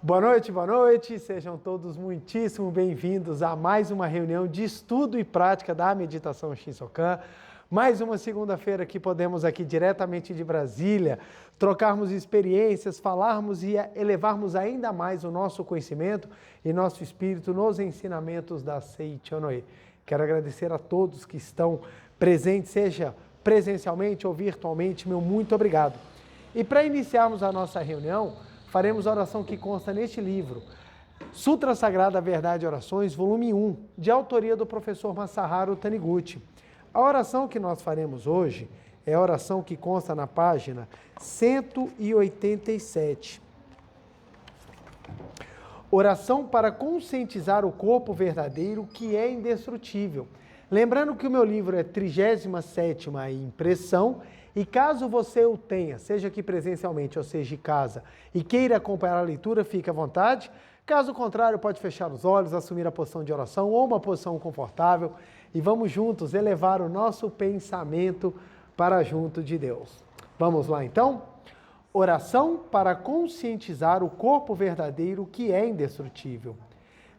Boa noite, sejam todos muitíssimo bem-vindos a mais uma reunião de estudo e prática da meditação Shinsokan. Mais uma segunda-feira que podemos aqui diretamente de Brasília trocarmos experiências, falarmos e elevarmos ainda mais o nosso conhecimento e nosso espírito nos ensinamentos da Seichonoe. Quero agradecer a todos que estão presentes, seja presencialmente ou virtualmente, meu muito obrigado. E para iniciarmos a nossa reunião, faremos a oração que consta neste livro, Sutra Sagrada Verdade e Orações, volume 1, de autoria do professor Masaharu Taniguchi. A oração que nós faremos hoje é a oração que consta na página 187. Oração para conscientizar o corpo verdadeiro que é indestrutível. Lembrando que o meu livro é 37ª impressão, e caso você o tenha, seja aqui presencialmente ou seja em casa, e queira acompanhar a leitura, fique à vontade. Caso contrário, pode fechar os olhos, assumir a posição de oração ou uma posição confortável e vamos juntos elevar o nosso pensamento para junto de Deus. Vamos lá então? Oração para conscientizar o corpo verdadeiro que é indestrutível.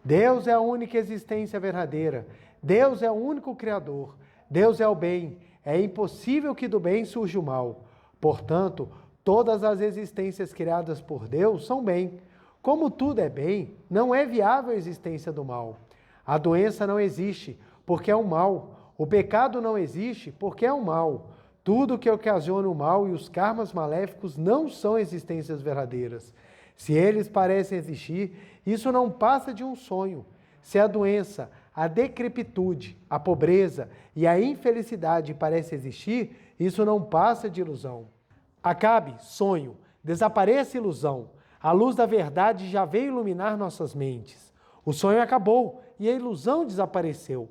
Deus é a única existência verdadeira. Deus é o único Criador. Deus é o bem. É impossível que do bem surja o mal. Portanto, todas as existências criadas por Deus são bem. Como tudo é bem, não é viável a existência do mal. A doença não existe, porque é um mal. O pecado não existe, porque é um mal. Tudo que ocasiona o mal e os karmas maléficos não são existências verdadeiras. Se eles parecem existir, isso não passa de um sonho. Se a doença, a decrepitude, a pobreza e a infelicidade parecem existir, isso não passa de ilusão. Acabe, sonho, desapareça ilusão. A luz da verdade já veio iluminar nossas mentes. O sonho acabou e a ilusão desapareceu.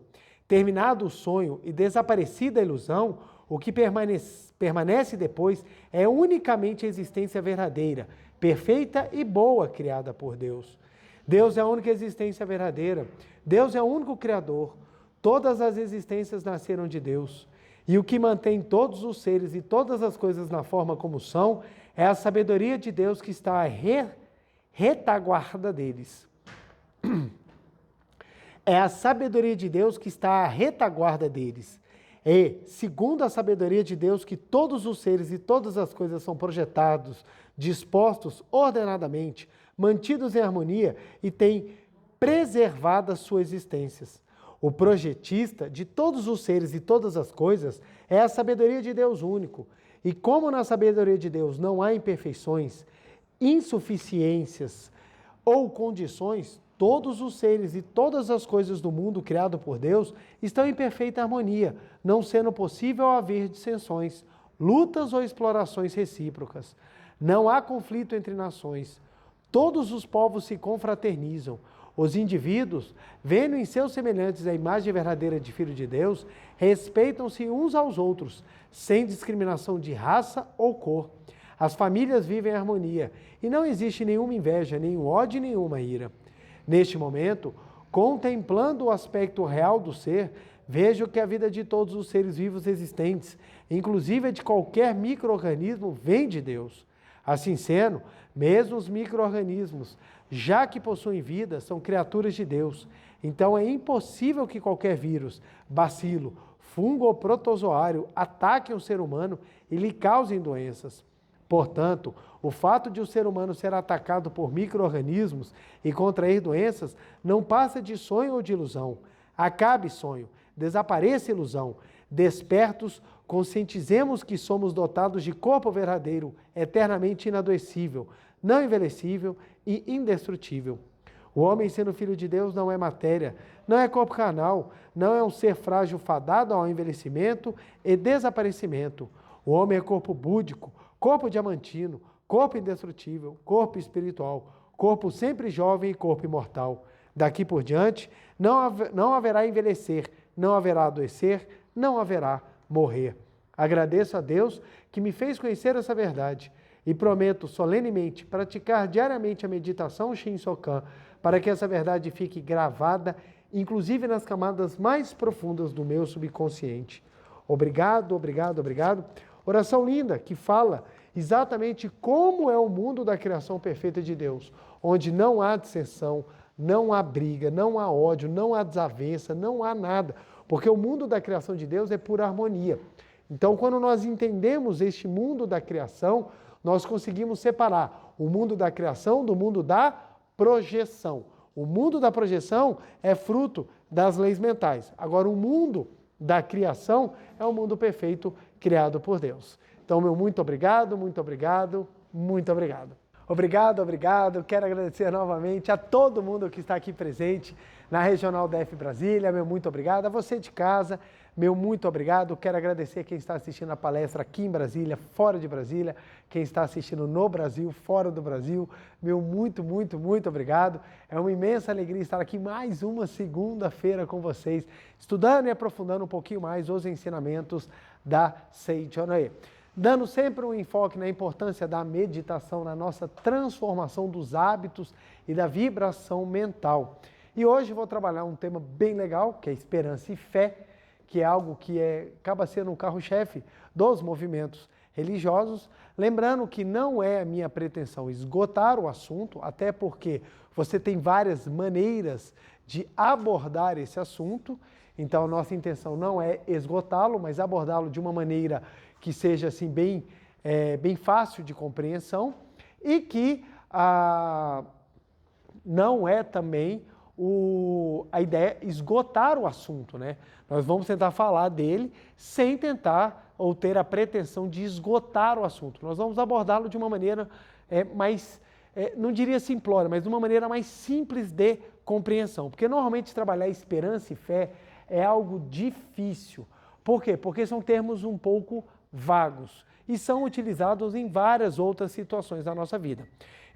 Terminado o sonho e desaparecida a ilusão, o que permanece depois é unicamente a existência verdadeira, perfeita e boa criada por Deus. Deus é a única existência verdadeira. Deus é o único Criador. Todas as existências nasceram de Deus. E o que mantém todos os seres e todas as coisas na forma como são é a sabedoria de Deus que está à retaguarda deles. É a sabedoria de Deus que está à retaguarda deles. É, segundo a sabedoria de Deus, que todos os seres e todas as coisas são projetados, dispostos ordenadamente, mantidos em harmonia e têm preservadas suas existências. O projetista de todos os seres e todas as coisas é a sabedoria de Deus único. E como na sabedoria de Deus não há imperfeições, insuficiências ou condições, todos os seres e todas as coisas do mundo criado por Deus estão em perfeita harmonia, não sendo possível haver dissensões, lutas ou explorações recíprocas. Não há conflito entre nações. Todos os povos se confraternizam. Os indivíduos, vendo em seus semelhantes a imagem verdadeira de Filho de Deus, respeitam-se uns aos outros, sem discriminação de raça ou cor. As famílias vivem em harmonia e não existe nenhuma inveja, nenhum ódio e nenhuma ira. Neste momento, contemplando o aspecto real do ser, vejo que a vida de todos os seres vivos existentes, inclusive a de qualquer micro-organismo, vem de Deus. Assim sendo, mesmo os micro-organismos, já que possuem vida, são criaturas de Deus. Então é impossível que qualquer vírus, bacilo, fungo ou protozoário ataquem o ser humano e lhe causem doenças. Portanto, o fato de o ser humano ser atacado por micro-organismos e contrair doenças não passa de sonho ou de ilusão. Acabe sonho, desapareça ilusão. Despertos, conscientizemos que somos dotados de corpo verdadeiro, eternamente inadoecível, não envelhecível e indestrutível. O homem, sendo filho de Deus, não é matéria, não é corpo carnal, não é um ser frágil fadado ao envelhecimento e desaparecimento. O homem é corpo búdico, corpo diamantino, corpo indestrutível, corpo espiritual, corpo sempre jovem e corpo imortal. Daqui por diante, não haverá envelhecer, não haverá adoecer, não haverá morrer. Agradeço a Deus que me fez conhecer essa verdade e prometo solenemente praticar diariamente a meditação Shinsokan para que essa verdade fique gravada, inclusive nas camadas mais profundas do meu subconsciente. Obrigado, obrigado, obrigado. Oração linda que fala exatamente como é o mundo da criação perfeita de Deus, onde não há dissensão, não há briga, não há ódio, não há desavença, não há nada, porque o mundo da criação de Deus é pura harmonia. Então, quando nós entendemos este mundo da criação, nós conseguimos separar o mundo da criação do mundo da projeção. O mundo da projeção é fruto das leis mentais. Agora, o mundo da criação é o mundo perfeito criado por Deus. Então, meu muito obrigado, muito obrigado, muito obrigado. Obrigado, obrigado. Quero agradecer novamente a todo mundo que está aqui presente na Regional DF Brasília. Meu muito obrigado. A você de casa, meu muito obrigado. Quero agradecer quem está assistindo a palestra aqui em Brasília, fora de Brasília, quem está assistindo no Brasil, fora do Brasil. Meu muito, muito, muito obrigado. É uma imensa alegria estar aqui mais uma segunda-feira com vocês, estudando e aprofundando um pouquinho mais os ensinamentos da Seichonoye. Dando sempre um enfoque na importância da meditação, na nossa transformação dos hábitos e da vibração mental. E hoje vou trabalhar um tema bem legal, que é esperança e fé, que é algo que acaba sendo o carro-chefe dos movimentos religiosos. Lembrando que não é a minha pretensão esgotar o assunto, até porque você tem várias maneiras de abordar esse assunto. Então, a nossa intenção não é esgotá-lo, mas abordá-lo de uma maneira que seja assim, bem fácil de compreensão e que não é também a ideia esgotar o assunto, né? Nós vamos tentar falar dele sem tentar ou ter a pretensão de esgotar o assunto. Nós vamos abordá-lo de uma maneira mais, não diria simplória, mas de uma maneira mais simples de compreensão. Porque normalmente trabalhar esperança e fé é algo difícil. Por quê? Porque são termos um pouco vagos e são utilizados em várias outras situações da nossa vida.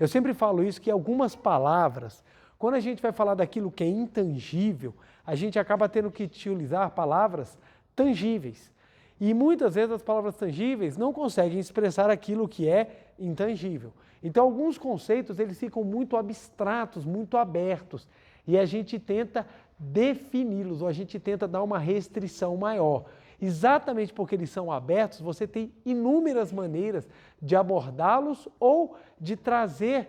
Eu sempre falo isso, que algumas palavras, quando a gente vai falar daquilo que é intangível, a gente acaba tendo que utilizar palavras tangíveis. E muitas vezes as palavras tangíveis não conseguem expressar aquilo que é intangível. Então alguns conceitos eles ficam muito abstratos, muito abertos, e a gente tenta defini-los, ou a gente tenta dar uma restrição maior. Exatamente porque eles são abertos, você tem inúmeras maneiras de abordá-los ou de trazer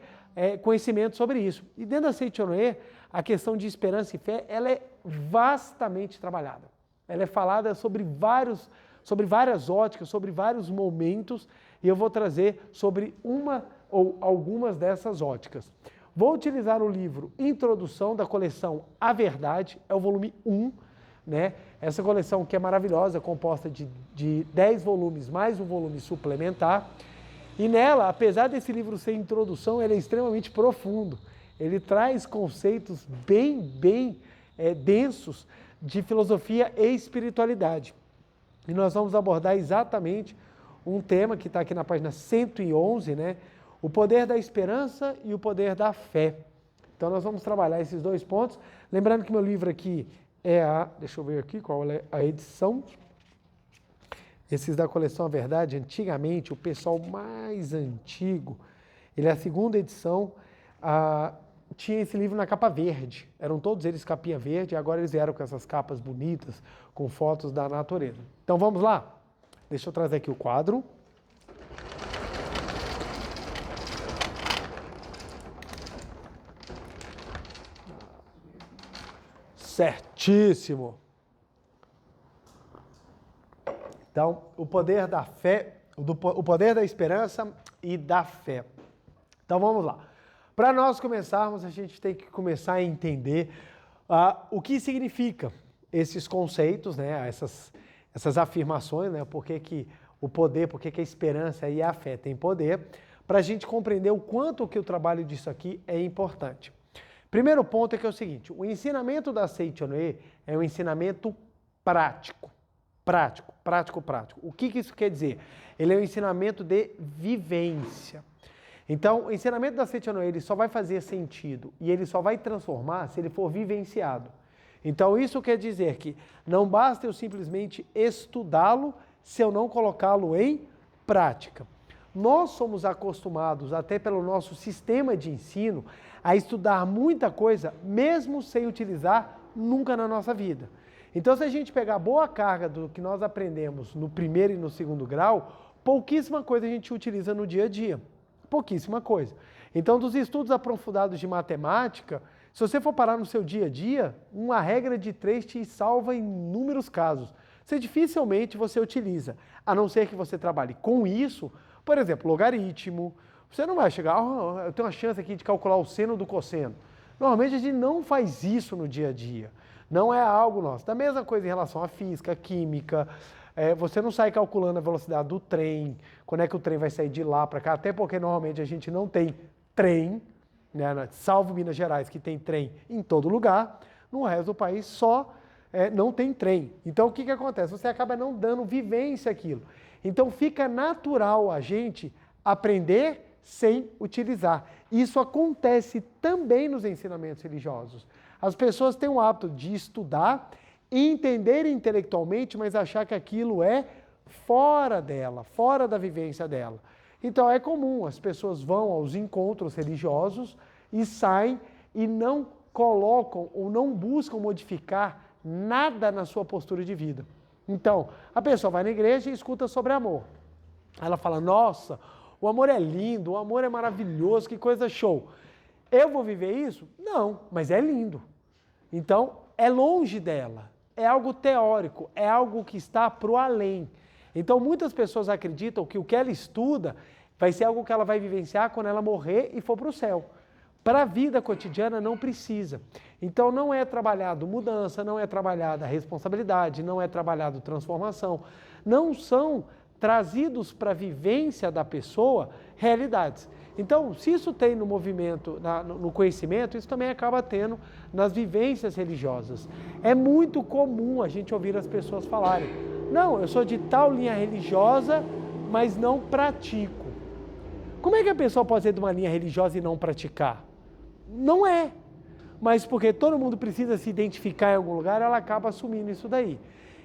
conhecimento sobre isso. E dentro da Seichonoye, a questão de esperança e fé, ela é vastamente trabalhada. Ela é falada sobre várias óticas, sobre vários momentos, e eu vou trazer sobre uma ou algumas dessas óticas. Vou utilizar o livro Introdução da coleção A Verdade, é o volume 1, né? Essa coleção que é maravilhosa, composta de 10 volumes mais um volume suplementar. E nela, apesar desse livro ser introdução, ele é extremamente profundo. Ele traz conceitos bem densos de filosofia e espiritualidade. E nós vamos abordar exatamente um tema que está aqui na página 111, né? O poder da esperança e o poder da fé. Então nós vamos trabalhar esses dois pontos. Lembrando que meu livro aqui é deixa eu ver aqui qual é a edição. Esses da coleção A Verdade, antigamente, o pessoal mais antigo, ele é a segunda edição, tinha esse livro na capa verde. Eram todos eles capinha verde, e agora eles vieram com essas capas bonitas, com fotos da natureza. Então vamos lá? Deixa eu trazer aqui o quadro. Certíssimo! Então, o poder da fé, o poder da esperança e da fé. Então, vamos lá. Para nós começarmos, a gente tem que começar a entender o que significa esses conceitos, né? Essas afirmações, né? Por que o poder, por que a esperança e a fé têm poder, para a gente compreender o quanto que o trabalho disso aqui é importante. Primeiro ponto é que é o seguinte, o ensinamento da Seichonoye é um ensinamento prático. Prático. O que isso quer dizer? Ele é um ensinamento de vivência. Então, o ensinamento da Seichonoye, ele só vai fazer sentido e ele só vai transformar se ele for vivenciado. Então, isso quer dizer que não basta eu simplesmente estudá-lo se eu não colocá-lo em prática. Nós somos acostumados, até pelo nosso sistema de ensino, a estudar muita coisa, mesmo sem utilizar nunca na nossa vida. Então, se a gente pegar boa carga do que nós aprendemos no primeiro e no segundo grau, pouquíssima coisa a gente utiliza no dia a dia. Pouquíssima coisa. Então, dos estudos aprofundados de matemática, se você for parar no seu dia a dia, uma regra de 3 te salva em inúmeros casos. Você dificilmente você utiliza, a não ser que você trabalhe com isso, por exemplo, logaritmo. Você não vai chegar, eu tenho uma chance aqui de calcular o seno do cosseno. Normalmente a gente não faz isso no dia a dia. Não é algo nosso. Da mesma coisa em relação à física, química. Você não sai calculando a velocidade do trem, quando é que o trem vai sair de lá para cá, até porque normalmente a gente não tem trem, né, salvo Minas Gerais, que tem trem em todo lugar, no resto do país só não tem trem. Então o que acontece? Você acaba não dando vivência àquilo. Então fica natural a gente aprender sem utilizar. Isso acontece também nos ensinamentos religiosos. As pessoas têm o hábito de estudar, entender intelectualmente, mas achar que aquilo é fora dela, fora da vivência dela. Então é comum, as pessoas vão aos encontros religiosos e saem e não colocam ou não buscam modificar nada na sua postura de vida. Então, a pessoa vai na igreja e escuta sobre amor. Ela fala, nossa, o amor é lindo, o amor é maravilhoso, que coisa show. Eu vou viver isso? Não, mas é lindo. Então, é longe dela, é algo teórico, é algo que está para o além. Então, muitas pessoas acreditam que o que ela estuda vai ser algo que ela vai vivenciar quando ela morrer e for para o céu. Para a vida cotidiana não precisa. Então, não é trabalhado mudança, não é trabalhada responsabilidade, não é trabalhado transformação. Não são trazidos para a vivência da pessoa realidades. Então, se isso tem no movimento, no conhecimento, isso também acaba tendo nas vivências religiosas. É muito comum a gente ouvir as pessoas falarem, não, eu sou de tal linha religiosa, mas não pratico. Como é que a pessoa pode ser de uma linha religiosa e não praticar? Não é. Mas porque todo mundo precisa se identificar em algum lugar, ela acaba assumindo isso daí.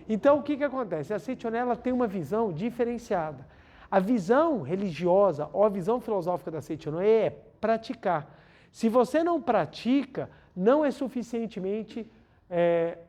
Então, o que acontece? A Seitonella tem uma visão diferenciada. A visão religiosa ou a visão filosófica da Seitonella é praticar. Se você não pratica, não é suficientemente,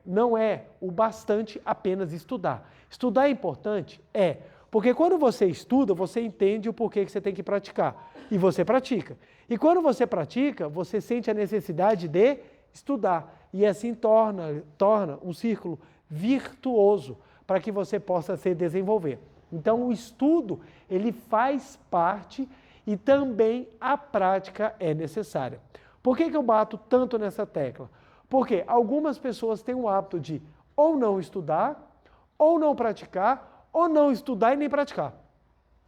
não é o bastante apenas estudar. Estudar é importante? É. Porque quando você estuda, você entende o porquê que você tem que praticar. E você pratica. E quando você pratica, você sente a necessidade de estudar. E assim torna um círculo virtuoso para que você possa se desenvolver. Então, o estudo, ele faz parte e também a prática é necessária. Por que eu bato tanto nessa tecla? Porque algumas pessoas têm o hábito de ou não estudar, ou não praticar, ou não estudar e nem praticar.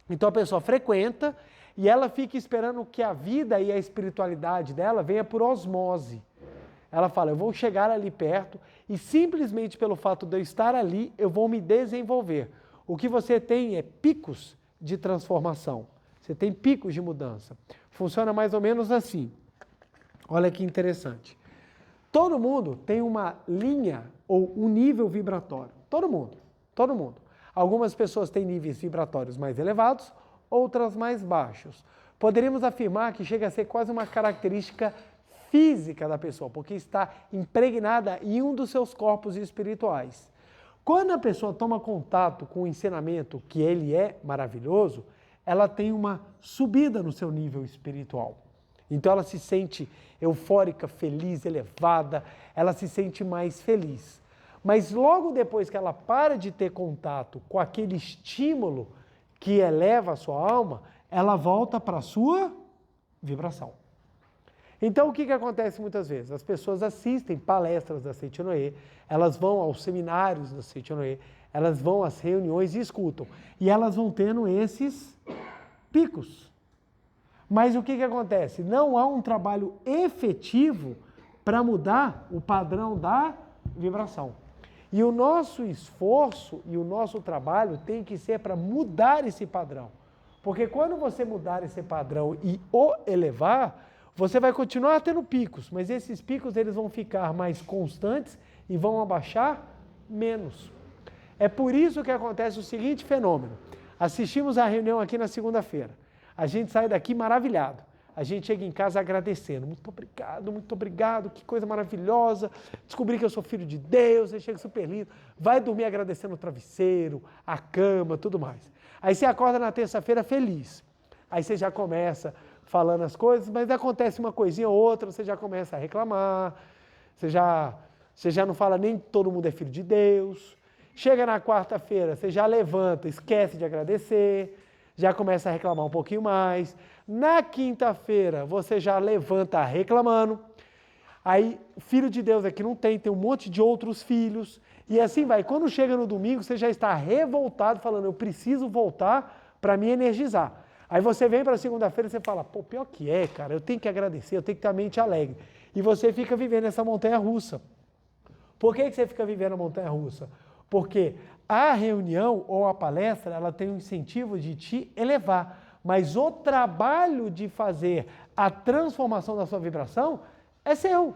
Então, a pessoa frequenta e ela fica esperando que a vida e a espiritualidade dela venha por osmose. Ela fala, eu vou chegar ali perto e simplesmente pelo fato de eu estar ali, eu vou me desenvolver. O que você tem é picos de transformação. Você tem picos de mudança. Funciona mais ou menos assim. Olha que interessante. Todo mundo tem uma linha ou um nível vibratório. Todo mundo. Todo mundo. Algumas pessoas têm níveis vibratórios mais elevados, outras mais baixos. Poderíamos afirmar que chega a ser quase uma característica física da pessoa, porque está impregnada em um dos seus corpos espirituais. Quando a pessoa toma contato com o ensinamento, que ele é maravilhoso, ela tem uma subida no seu nível espiritual. Então ela se sente eufórica, feliz, elevada, ela se sente mais feliz. Mas logo depois que ela para de ter contato com aquele estímulo que eleva a sua alma, ela volta para a sua vibração. Então, o que acontece muitas vezes? As pessoas assistem palestras da Seitonella, elas vão aos seminários da Seitonella, elas vão às reuniões e escutam. E elas vão tendo esses picos. Mas o que acontece? Não há um trabalho efetivo para mudar o padrão da vibração. E o nosso esforço e o nosso trabalho tem que ser para mudar esse padrão. Porque quando você mudar esse padrão e o elevar, você vai continuar tendo picos, mas esses picos eles vão ficar mais constantes e vão abaixar menos. É por isso que acontece o seguinte fenômeno. Assistimos a reunião aqui na segunda-feira. A gente sai daqui maravilhado. a gente chega em casa agradecendo. Muito obrigado, que coisa maravilhosa. Descobri que eu sou filho de Deus, aí chega super lindo. Vai dormir agradecendo o travesseiro, a cama, tudo mais. Aí você acorda na terça-feira feliz. Aí você já começa falando as coisas, mas acontece uma coisinha ou outra, você já começa a reclamar, você já não fala nem que todo mundo é filho de Deus. Chega na quarta-feira, você já levanta, esquece de agradecer, já começa a reclamar um pouquinho mais. Na quinta-feira, você já levanta reclamando. Aí, filho de Deus aqui não tem um monte de outros filhos. E assim vai. Quando chega no domingo, você já está revoltado, falando, eu preciso voltar para me energizar. Aí você vem para a segunda-feira e você fala, pô, pior que é, cara, eu tenho que agradecer, eu tenho que ter a mente alegre. E você fica vivendo essa montanha-russa. Por que você fica vivendo a montanha-russa? Porque a reunião ou a palestra, ela tem um incentivo de te elevar, mas o trabalho de fazer a transformação da sua vibração é seu.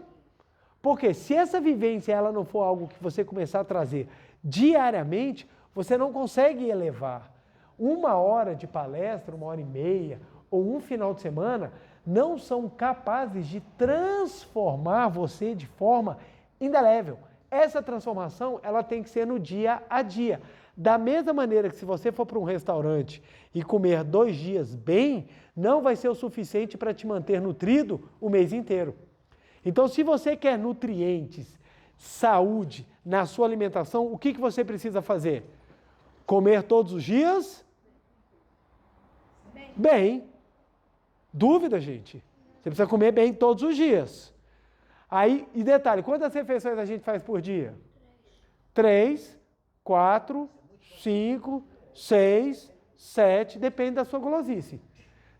Porque se essa vivência ela não for algo que você começar a trazer diariamente, você não consegue elevar. 1 hora de palestra, 1 hora e meia, ou um final de semana, não são capazes de transformar você de forma indelével. Essa transformação, ela tem que ser no dia a dia. Da mesma maneira que se você for para um restaurante e comer 2 dias bem, não vai ser o suficiente para te manter nutrido o mês inteiro. Então, se você quer nutrientes, saúde na sua alimentação, o que você precisa fazer? Comer todos os dias? Bem. Dúvida, gente? Você precisa comer bem todos os dias. Aí, e detalhe, quantas refeições a gente faz por dia? 3, 4, 5, 6, 7, depende da sua gulosice.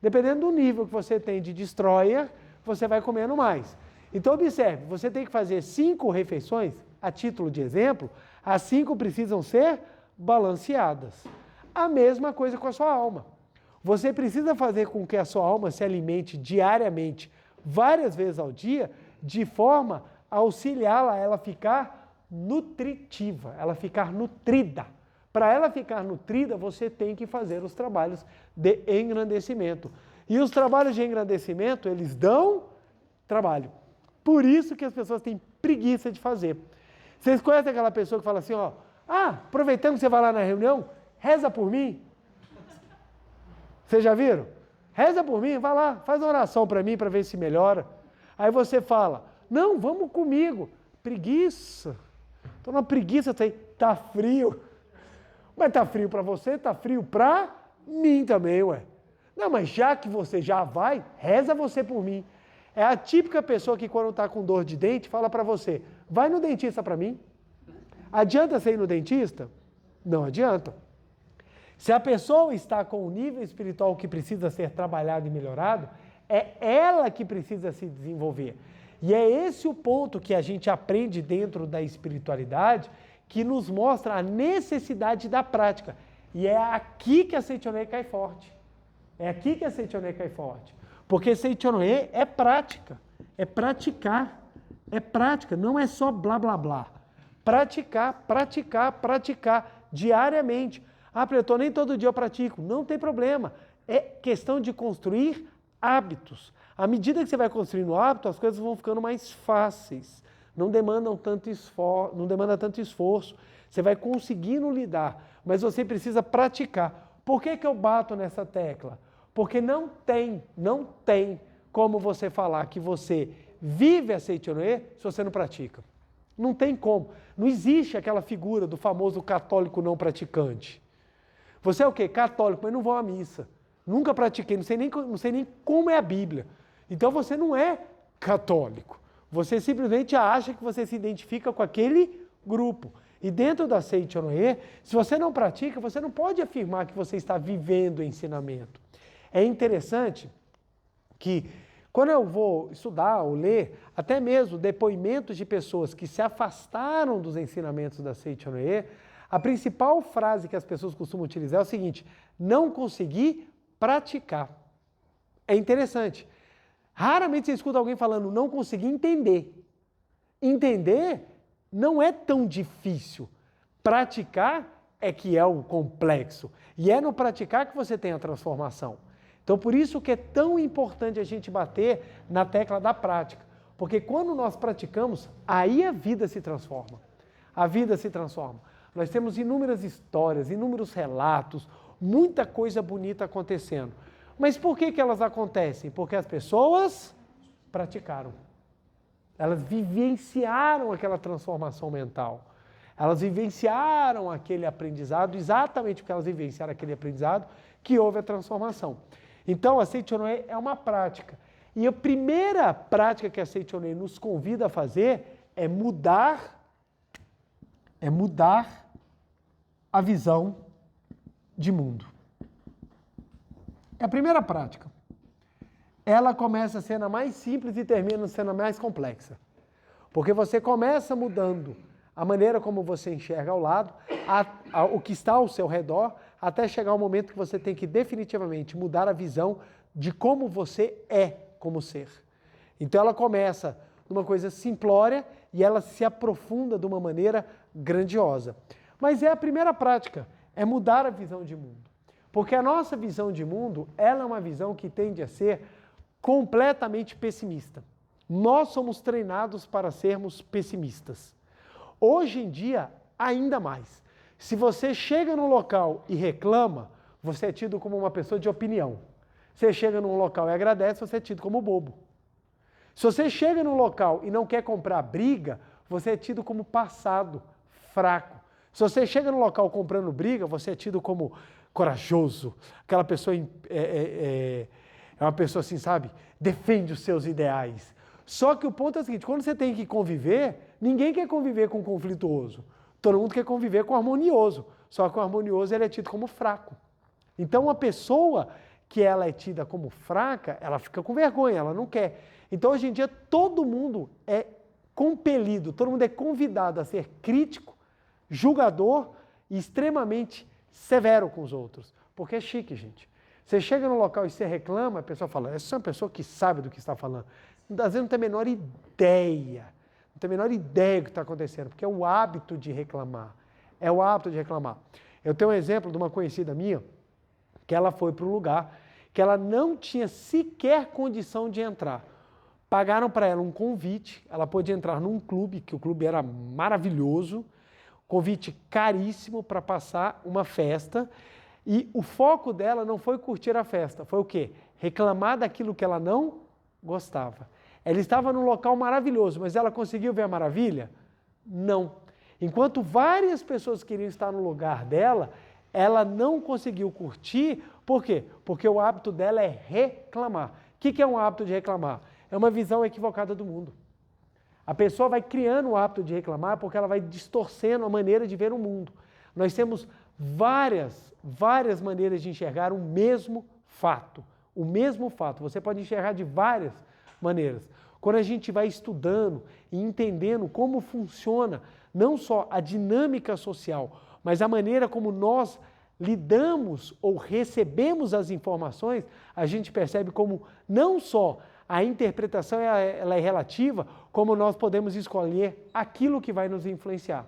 Dependendo do nível que você tem de destroyer, você vai comendo mais. Então, observe, você tem que fazer 5 refeições, a título de exemplo, as 5 precisam ser balanceadas. A mesma coisa com a sua alma. Você precisa fazer com que a sua alma se alimente diariamente, várias vezes ao dia, de forma a auxiliá-la a ela ficar nutritiva, ela ficar nutrida. Para ela ficar nutrida, você tem que fazer os trabalhos de engrandecimento. E os trabalhos de engrandecimento, eles dão trabalho. Por isso que as pessoas têm preguiça de fazer. Vocês conhecem aquela pessoa que fala assim, ó, aproveitando que você vai lá na reunião, reza por mim. Vocês já viram? Reza por mim, vai lá, faz uma oração para mim para ver se melhora. Aí você fala, não, vamos comigo. Preguiça. Estou numa preguiça, tá frio. Mas tá frio para você, tá frio para mim também, ué. Não, mas já que você já vai, reza você por mim. É a típica pessoa que quando está com dor de dente, fala para você, vai no dentista para mim. Adianta você ir no dentista? Não adianta. Se a pessoa está com o nível espiritual que precisa ser trabalhado e melhorado, é ela que precisa se desenvolver. E é esse o ponto que a gente aprende dentro da espiritualidade, que nos mostra a necessidade da prática. E é aqui que a Seitonê cai forte. É aqui que a Seitonê cai forte. Porque Seitonê é prática, é praticar, é prática, não é só blá blá blá. Praticar, praticar, praticar diariamente. Pretor, nem todo dia eu pratico. Não tem problema. É questão de construir hábitos. À medida que você vai construindo hábito, as coisas vão ficando mais fáceis. Não demandam tanto esforço, não demanda tanto esforço. Você vai conseguindo lidar, mas você precisa praticar. Por que eu bato nessa tecla? Porque não tem como você falar que você vive a Seitonê se você não pratica. Não tem como. Não existe aquela figura do famoso católico não praticante. Você é o quê? Católico, mas não vou à missa. Nunca pratiquei, não sei nem como é a Bíblia. Então você não é católico. Você simplesmente acha que você se identifica com aquele grupo. E dentro da Seitonê, se você não pratica, você não pode afirmar que você está vivendo o ensinamento. É interessante que quando eu vou estudar ou ler, até mesmo depoimentos de pessoas que se afastaram dos ensinamentos da Seitonê, a principal frase que as pessoas costumam utilizar é o seguinte, não consegui praticar. É interessante. Raramente você escuta alguém falando, não consegui entender. Entender não é tão difícil. Praticar é que é o complexo. E é no praticar que você tem a transformação. Então, por isso que é tão importante a gente bater na tecla da prática. Porque quando nós praticamos, aí a vida se transforma. A vida se transforma. Nós temos inúmeras histórias, inúmeros relatos, muita coisa bonita acontecendo. Mas por que elas acontecem? Porque as pessoas praticaram. Elas vivenciaram aquela transformação mental. Elas vivenciaram aquele aprendizado, exatamente porque elas vivenciaram aquele aprendizado, que houve a transformação. Então, a Seichonoye é uma prática. E a primeira prática que a Seichonoye nos convida a fazer é mudar a visão de mundo. É a primeira prática. Ela começa sendo a mais simples e termina sendo a mais complexa. Porque você começa mudando a maneira como você enxerga ao lado, o que está ao seu redor, até chegar o momento que você tem que definitivamente mudar a visão de como você é como ser. Então ela começa numa coisa simplória e ela se aprofunda de uma maneira grandiosa. Mas é a primeira prática, é mudar a visão de mundo. Porque a nossa visão de mundo, ela é uma visão que tende a ser completamente pessimista. Nós somos treinados para sermos pessimistas. Hoje em dia, ainda mais. Se você chega num local e reclama, você é tido como uma pessoa de opinião. Você chega num local e agradece, você é tido como bobo. Se você chega num local e não quer comprar briga, você é tido como passado, fraco. Se você chega num local comprando briga, você é tido como corajoso. Aquela pessoa é uma pessoa assim, sabe? Defende os seus ideais. Só que o ponto é o seguinte, quando você tem que conviver, ninguém quer conviver com conflituoso. Todo mundo quer conviver com harmonioso. Só que o harmonioso ele é tido como fraco. Então uma pessoa que ela é tida como fraca, ela fica com vergonha, ela não quer. Então hoje em dia todo mundo é compelido, todo mundo é convidado a ser crítico, julgador e extremamente severo com os outros. Porque é chique, gente. Você chega no local e você reclama, a pessoa fala, essa é uma pessoa que sabe do que está falando. Às vezes não tem a menor ideia. Não tem a menor ideia do que está acontecendo, porque é o hábito de reclamar. É o hábito de reclamar. Eu tenho um exemplo de uma conhecida minha, que ela foi para um lugar que ela não tinha sequer condição de entrar. Pagaram para ela um convite, ela pôde entrar num clube, que o clube era maravilhoso, convite caríssimo para passar uma festa, e o foco dela não foi curtir a festa, foi o quê? Reclamar daquilo que ela não gostava. Ela estava num local maravilhoso, mas ela conseguiu ver a maravilha? Não. Enquanto várias pessoas queriam estar no lugar dela, ela não conseguiu curtir, por quê? Porque o hábito dela é reclamar. O que é um hábito de reclamar? É uma visão equivocada do mundo. A pessoa vai criando o hábito de reclamar porque ela vai distorcendo a maneira de ver o mundo. Nós temos várias maneiras de enxergar o mesmo fato. O mesmo fato. Você pode enxergar de várias maneiras. Quando a gente vai estudando e entendendo como funciona não só a dinâmica social, mas a maneira como nós lidamos ou recebemos as informações, a gente percebe como não só a interpretação ela é relativa, como nós podemos escolher aquilo que vai nos influenciar.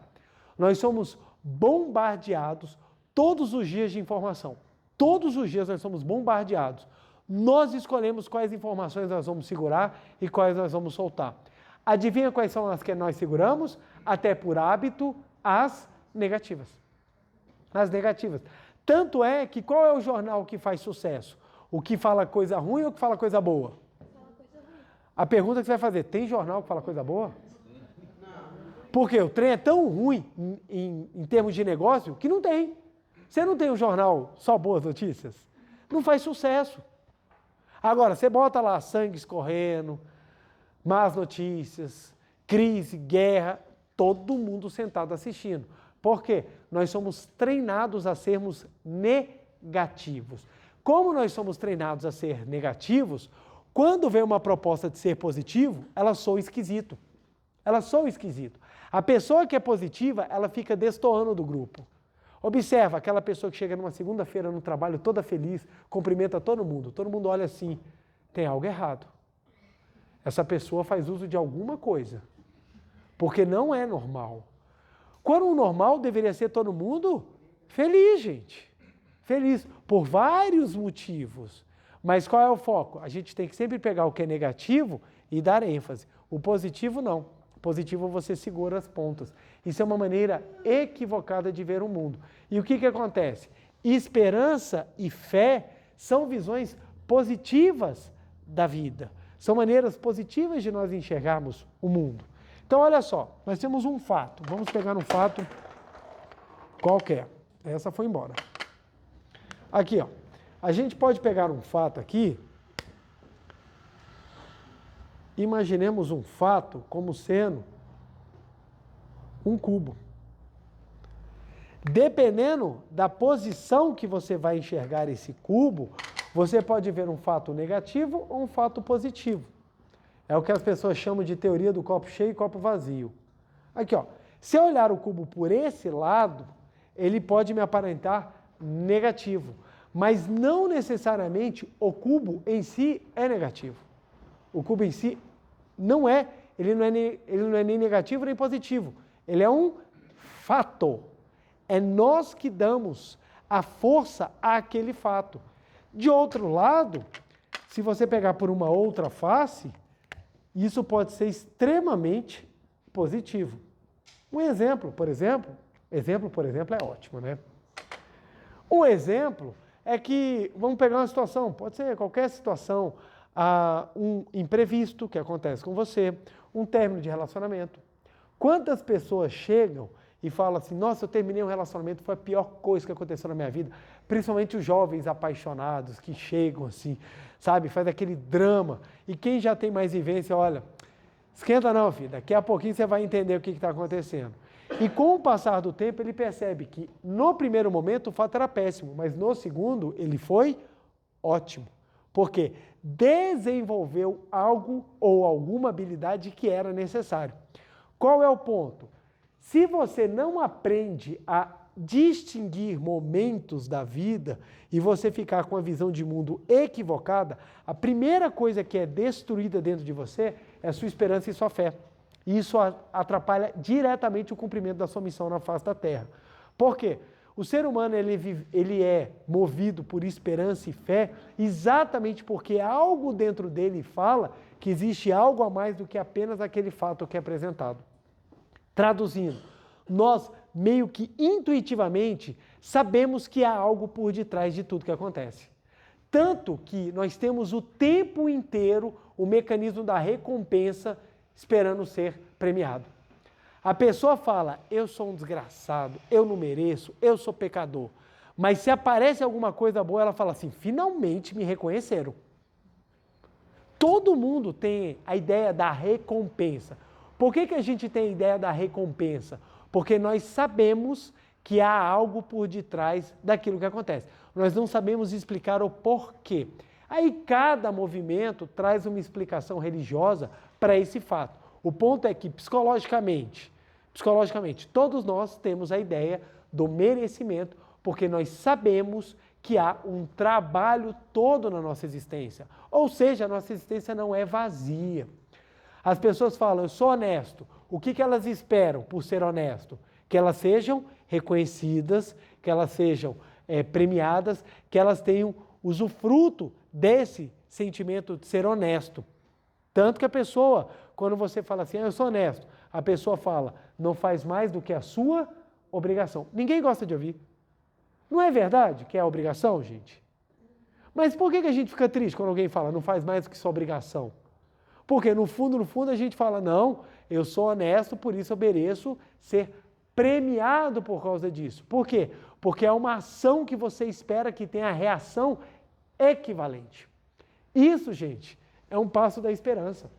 Nós somos bombardeados todos os dias de informação. Todos os dias nós somos bombardeados. Nós escolhemos quais informações nós vamos segurar e quais nós vamos soltar. Adivinha quais são as que nós seguramos? Até por hábito, as negativas. As negativas. Tanto é que qual é o jornal que faz sucesso? O que fala coisa ruim ou o que fala coisa boa? A pergunta que você vai fazer, tem jornal que fala coisa boa? Porque o trem é tão ruim em termos de negócio que não tem. Você não tem um jornal só boas notícias? Não faz sucesso. Agora, você bota lá sangue escorrendo, más notícias, crise, guerra, todo mundo sentado assistindo. Por quê? Nós somos treinados a sermos negativos. Como nós somos treinados a ser negativos, quando vem uma proposta de ser positivo, ela soa esquisito. Ela soa esquisito. A pessoa que é positiva, ela fica destoando do grupo. Observa aquela pessoa que chega numa segunda-feira no trabalho toda feliz, cumprimenta todo mundo olha assim, tem algo errado. Essa pessoa faz uso de alguma coisa, porque não é normal. Quando o normal deveria ser todo mundo feliz, gente. Feliz, por vários motivos. Mas qual é o foco? A gente tem que sempre pegar o que é negativo e dar ênfase. O positivo não. O positivo você segura as pontas. Isso é uma maneira equivocada de ver o mundo. E o que acontece? Esperança e fé são visões positivas da vida. São maneiras positivas de nós enxergarmos o mundo. Então, olha só, nós temos um fato. Vamos pegar um fato qualquer. Essa foi embora. Aqui, ó. A gente pode pegar um fato aqui. Imaginemos um fato como sendo um cubo. Dependendo da posição que você vai enxergar esse cubo, você pode ver um fato negativo ou um fato positivo. É o que as pessoas chamam de teoria do copo cheio e copo vazio. Aqui, ó. Se eu olhar o cubo por esse lado, ele pode me aparentar negativo. Mas não necessariamente o cubo em si é negativo. O cubo em si não é, ele não é nem negativo nem positivo. Ele é um fato. É nós que damos a força àquele fato. De outro lado, se você pegar por uma outra face, isso pode ser extremamente positivo. Um exemplo, por exemplo é ótimo, né? Um exemplo é que, vamos pegar uma situação, pode ser qualquer situação, um imprevisto que acontece com você, um término de relacionamento. Quantas pessoas chegam e falam assim, nossa, eu terminei um relacionamento, foi a pior coisa que aconteceu na minha vida, principalmente os jovens apaixonados que chegam assim, sabe, faz aquele drama, e quem já tem mais vivência, olha, esquenta não, filho, daqui a pouquinho você vai entender o que está acontecendo. E com o passar do tempo, ele percebe que no primeiro momento o fato era péssimo, mas no segundo ele foi ótimo. Porque desenvolveu algo ou alguma habilidade que era necessário. Qual é o ponto? Se você não aprende a distinguir momentos da vida e você ficar com a visão de mundo equivocada, a primeira coisa que é destruída dentro de você é a sua esperança e sua fé. E isso atrapalha diretamente o cumprimento da sua missão na face da Terra. Por quê? O ser humano ele é movido por esperança e fé exatamente porque algo dentro dele fala que existe algo a mais do que apenas aquele fato que é apresentado. Traduzindo, nós meio que intuitivamente sabemos que há algo por detrás de tudo que acontece. Tanto que nós temos o tempo inteiro o mecanismo da recompensa esperando ser premiado. A pessoa fala, eu sou um desgraçado, eu não mereço, eu sou pecador. Mas se aparece alguma coisa boa, ela fala assim, finalmente me reconheceram. Todo mundo tem a ideia da recompensa. Por que a gente tem a ideia da recompensa? Porque nós sabemos que há algo por detrás daquilo que acontece. Nós não sabemos explicar o porquê. Aí cada movimento traz uma explicação religiosa para esse fato. O ponto é que psicologicamente, todos nós temos a ideia do merecimento, porque nós sabemos que há um trabalho todo na nossa existência. Ou seja, a nossa existência não é vazia. As pessoas falam, eu sou honesto. O que elas esperam por ser honesto? Que elas sejam reconhecidas, que elas sejam premiadas, que elas tenham usufruto desse sentimento de ser honesto. Tanto que a pessoa, quando você fala assim, eu sou honesto, a pessoa fala, não faz mais do que a sua obrigação. Ninguém gosta de ouvir. Não é verdade que é a obrigação, gente? Mas por que a gente fica triste quando alguém fala, não faz mais do que sua obrigação? Porque no fundo a gente fala, não, eu sou honesto, por isso eu mereço ser premiado por causa disso. Por quê? Porque é uma ação que você espera que tenha a reação equivalente. Isso, gente, é um passo da esperança.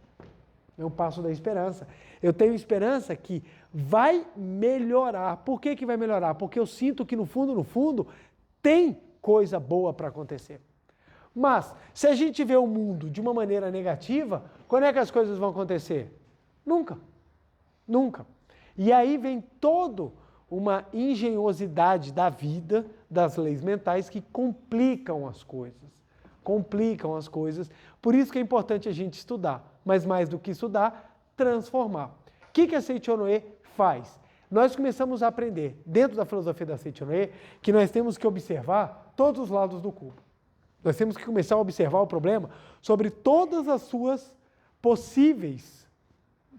É um passo da esperança. Eu tenho esperança que vai melhorar. Por que vai melhorar? Porque eu sinto que no fundo, tem coisa boa para acontecer. Mas, se a gente vê o mundo de uma maneira negativa, quando é que as coisas vão acontecer? Nunca. Nunca. E aí vem toda uma engenhosidade da vida, das leis mentais, que complicam as coisas. Por isso que é importante a gente estudar. Mas mais do que estudar, transformar. O que a Seichonoye faz? Nós começamos a aprender, dentro da filosofia da Seichonoye, que nós temos que observar todos os lados do cubo. Nós temos que começar a observar o problema sobre todas as suas possíveis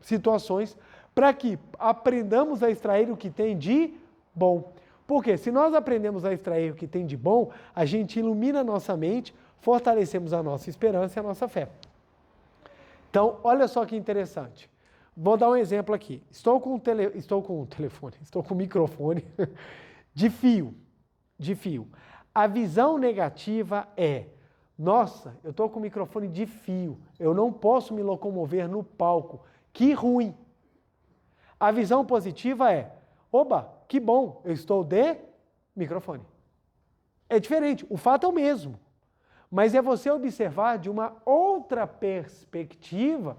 situações para que aprendamos a extrair o que tem de bom. Porque se nós aprendemos a extrair o que tem de bom, a gente ilumina a nossa mente, fortalecemos a nossa esperança e a nossa fé. Então, olha só que interessante. Vou dar um exemplo aqui. Estou com o microfone de fio. A visão negativa é, nossa, eu estou com o microfone de fio, eu não posso me locomover no palco, que ruim. A visão positiva é, oba, que bom, eu estou de microfone. É diferente, o fato é o mesmo, mas é você observar de uma outra perspectiva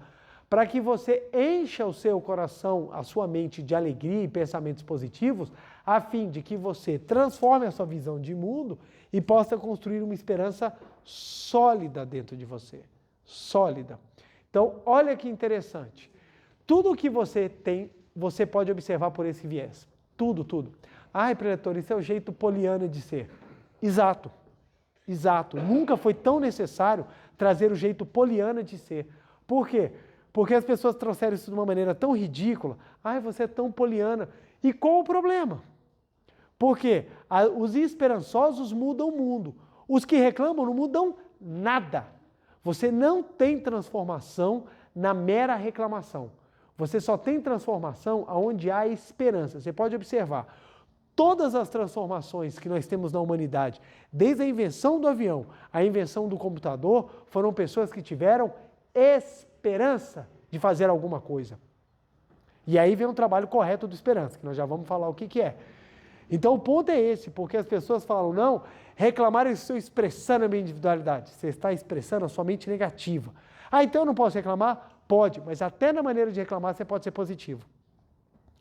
para que você encha o seu coração, a sua mente de alegria e pensamentos positivos, a fim de que você transforme a sua visão de mundo e possa construir uma esperança sólida dentro de você. Sólida. Então, olha que interessante. Tudo que você tem, você pode observar por esse viés. Tudo. Ai, preletor, isso é o jeito poliana de ser. Exato. Nunca foi tão necessário trazer o jeito poliana de ser. Por quê? Porque as pessoas trouxeram isso de uma maneira tão ridícula. Ai, você é tão poliana. E qual o problema? Porque os esperançosos mudam o mundo. Os que reclamam não mudam nada. Você não tem transformação na mera reclamação. Você só tem transformação onde há esperança. Você pode observar. Todas as transformações que nós temos na humanidade, desde a invenção do avião, a invenção do computador, foram pessoas que tiveram esperança de fazer alguma coisa. E aí vem um trabalho correto do esperança, que nós já vamos falar o que é. Então o ponto é esse, porque as pessoas falam, não, reclamar eu estou expressando a minha individualidade. Você está expressando a sua mente negativa. Ah, então eu não posso reclamar? Pode, mas até na maneira de reclamar você pode ser positivo.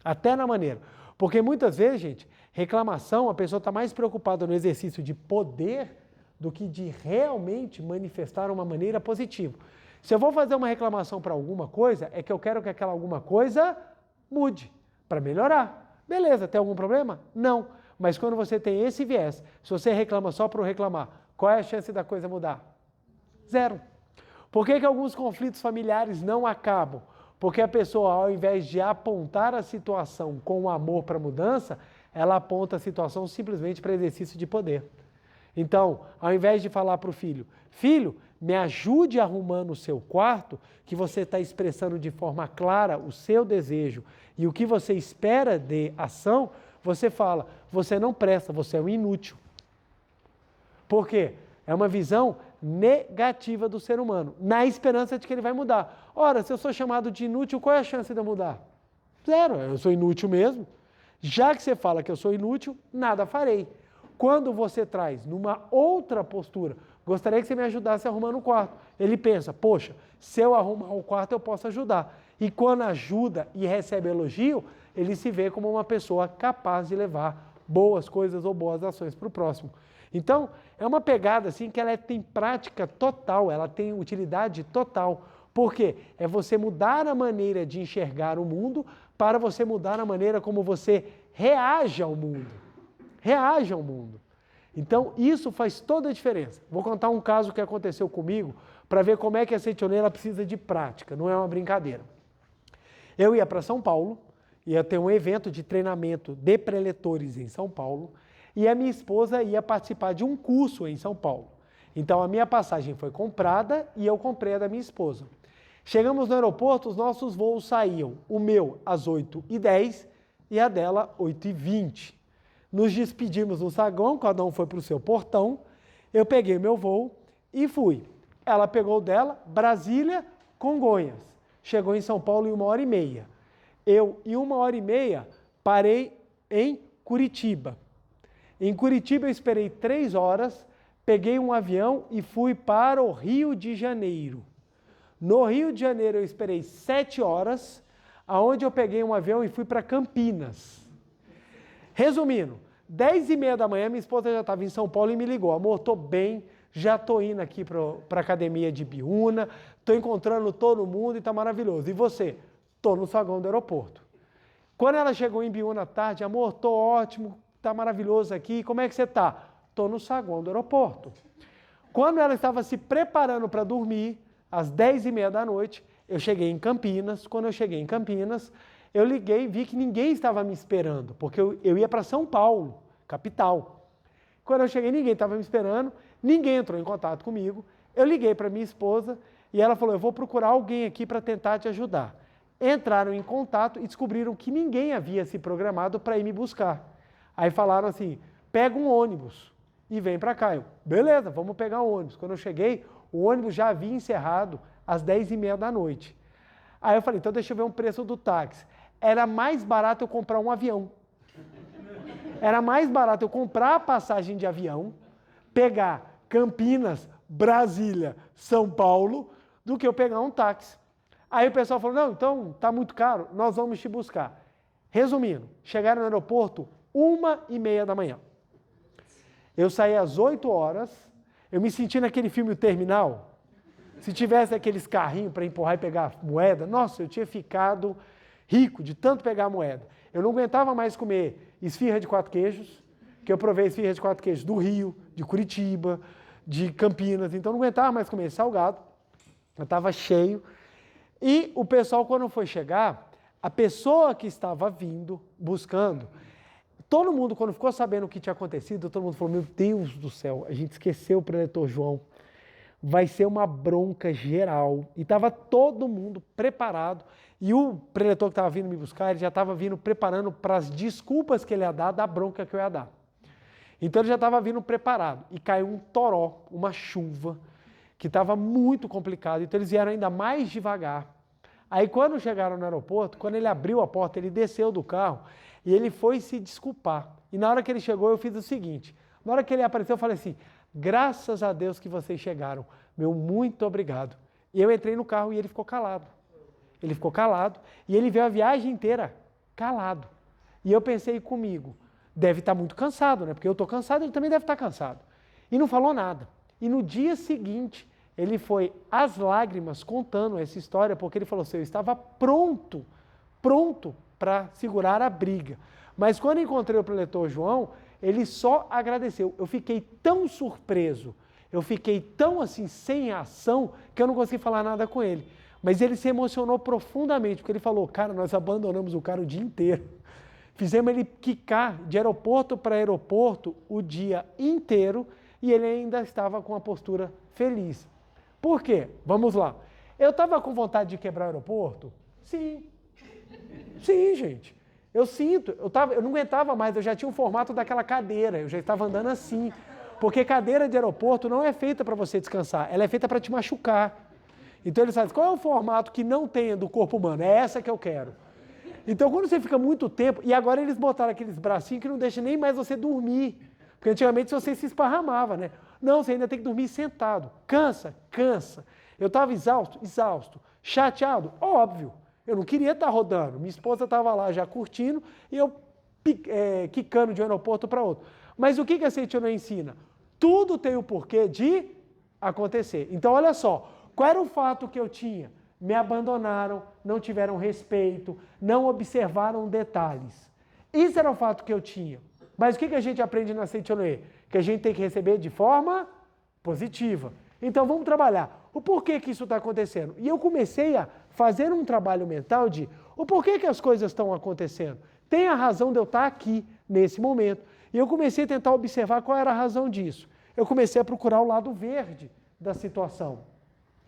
Até na maneira. Porque muitas vezes, gente, reclamação, a pessoa está mais preocupada no exercício de poder do que de realmente manifestar uma maneira positiva. Se eu vou fazer uma reclamação para alguma coisa, é que eu quero que aquela alguma coisa mude, para melhorar. Beleza, tem algum problema? Não. Mas quando você tem esse viés, se você reclama só para reclamar, qual é a chance da coisa mudar? Zero. Por que alguns conflitos familiares não acabam? Porque a pessoa, ao invés de apontar a situação com amor para mudança, ela aponta a situação simplesmente para exercício de poder. Então, ao invés de falar para o filho, filho, me ajude arrumando o seu quarto, que você está expressando de forma clara o seu desejo e o que você espera de ação, você fala, você não presta, você é um inútil. Por quê? É uma visão negativa do ser humano, na esperança de que ele vai mudar. Ora, se eu sou chamado de inútil, qual é a chance de eu mudar? Zero, eu sou inútil mesmo. Já que você fala que eu sou inútil, nada farei. Quando você traz numa outra postura, gostaria que você me ajudasse arrumando o quarto. Ele pensa, poxa, se eu arrumar o quarto eu posso ajudar. E quando ajuda e recebe elogio, ele se vê como uma pessoa capaz de levar boas coisas ou boas ações para o próximo. Então, é uma pegada assim que ela tem prática total, ela tem utilidade total. Por quê? É você mudar a maneira de enxergar o mundo para você mudar a maneira como você reage ao mundo. Reage ao mundo. Então, isso faz toda a diferença. Vou contar um caso que aconteceu comigo para ver como é que a setioneira precisa de prática, não é uma brincadeira. Eu ia para São Paulo, ia ter um evento de treinamento de preletores em São Paulo, e a minha esposa ia participar de um curso em São Paulo. Então, a minha passagem foi comprada e eu comprei a da minha esposa. Chegamos no aeroporto, os nossos voos saíam, o meu às 8h10 e a dela 8h20. Nos despedimos no saguão, cada um foi para o seu portão, eu peguei o meu voo e fui. Ela pegou o dela, Brasília, Congonhas. Chegou em São Paulo em 1h30. Eu, em 1h30, parei em Curitiba. Em Curitiba eu esperei 3 horas, peguei um avião e fui para o Rio de Janeiro. No Rio de Janeiro eu esperei 7 horas, aonde eu peguei um avião e fui para Campinas. Resumindo, 10h30 da manhã minha esposa já estava em São Paulo e me ligou, amor, estou bem, já estou indo aqui para a academia de Biúna, estou encontrando todo mundo e está maravilhoso. E você? Estou no saguão do aeroporto. Quando ela chegou em Biúna à tarde, amor, estou ótimo, está maravilhoso aqui, como é que você está? Estou no saguão do aeroporto. Quando ela estava se preparando para dormir, às 10h30 da noite, eu cheguei em Campinas. Quando eu cheguei em Campinas, eu liguei e vi que ninguém estava me esperando, porque eu ia para São Paulo, capital. Quando eu cheguei, ninguém estava me esperando, ninguém entrou em contato comigo. Eu liguei para minha esposa e ela falou, eu vou procurar alguém aqui para tentar te ajudar. Entraram em contato e descobriram que ninguém havia se programado para ir me buscar. Aí falaram assim, pega um ônibus e vem para cá. Eu, beleza, vamos pegar o ônibus. Quando eu cheguei, o ônibus já havia encerrado às 10h30 da noite. Aí eu falei, então deixa eu ver o preço do táxi. Era mais barato eu comprar um avião. Era mais barato eu comprar a passagem de avião, pegar Campinas, Brasília, São Paulo, do que eu pegar um táxi. Aí o pessoal falou, não, então tá muito caro, nós vamos te buscar. Resumindo, chegaram no aeroporto 1h30 da manhã. Eu saí às 8 horas, eu me senti naquele filme O Terminal. Se tivesse aqueles carrinhos para empurrar e pegar moeda, nossa, eu tinha ficado rico de tanto pegar moeda. Eu não aguentava mais comer esfirra de 4 queijos, que eu provei esfirra de 4 queijos do Rio, de Curitiba, de Campinas, então não aguentava mais comer salgado, eu estava cheio. E o pessoal, quando foi chegar, a pessoa que estava vindo, buscando, todo mundo, quando ficou sabendo o que tinha acontecido, todo mundo falou, meu Deus do céu, a gente esqueceu o preletor João, vai ser uma bronca geral. E estava todo mundo preparado, e o preletor que estava vindo me buscar, ele já estava vindo preparando para as desculpas que ele ia dar, da bronca que eu ia dar. Então ele já estava vindo preparado, e caiu um toró, uma chuva, que estava muito complicado, então eles vieram ainda mais devagar. Aí quando chegaram no aeroporto, quando ele abriu a porta, ele desceu do carro e ele foi se desculpar. E na hora que ele chegou, eu fiz o seguinte, na hora que ele apareceu, eu falei assim, graças a Deus que vocês chegaram, meu muito obrigado. E eu entrei no carro e ele ficou calado. Ele ficou calado e ele veio a viagem inteira calado. E eu pensei comigo, deve estar muito cansado, né? Porque eu estou cansado, ele também deve estar cansado. E não falou nada. E no dia seguinte, ele foi às lágrimas contando essa história, porque ele falou assim, eu estava pronto para segurar a briga. Mas quando encontrei o preletor João, ele só agradeceu. Eu fiquei tão surpreso, eu fiquei tão assim, sem ação, que eu não consegui falar nada com ele. Mas ele se emocionou profundamente, porque ele falou, cara, nós abandonamos o cara o dia inteiro. Fizemos ele quicar de aeroporto para aeroporto o dia inteiro, e ele ainda estava com a postura feliz. Por quê? Vamos lá. Eu estava com vontade de quebrar o aeroporto? Sim. Sim, gente. Eu sinto. Eu não aguentava mais, eu já tinha o formato daquela cadeira, eu já estava andando assim. Porque cadeira de aeroporto não é feita para você descansar, ela é feita para te machucar. Então eles fazem, qual é o formato que não tenha do corpo humano? É essa que eu quero. Então quando você fica muito tempo, e agora eles botaram aqueles bracinhos que não deixam nem mais você dormir. Porque antigamente você se esparramava, né? Não, você ainda tem que dormir sentado. Cansa, cansa. Eu estava exausto. Chateado? Óbvio. Eu não queria estar rodando. Minha esposa estava lá já curtindo e eu quicando de um aeroporto para outro. Mas o que a Seitiano ensina? Tudo tem o porquê de acontecer. Então, olha só. Qual era o fato que eu tinha? Me abandonaram, não tiveram respeito, não observaram detalhes. Isso era o fato que eu tinha. Mas o que a gente aprende na Seitianoe? Que a gente tem que receber de forma positiva. Então vamos trabalhar. O porquê que isso está acontecendo? E eu comecei a fazer um trabalho mental de o porquê que as coisas estão acontecendo. Tem a razão de eu estar aqui, nesse momento. E eu comecei a tentar observar qual era a razão disso. Eu comecei a procurar o lado verde da situação.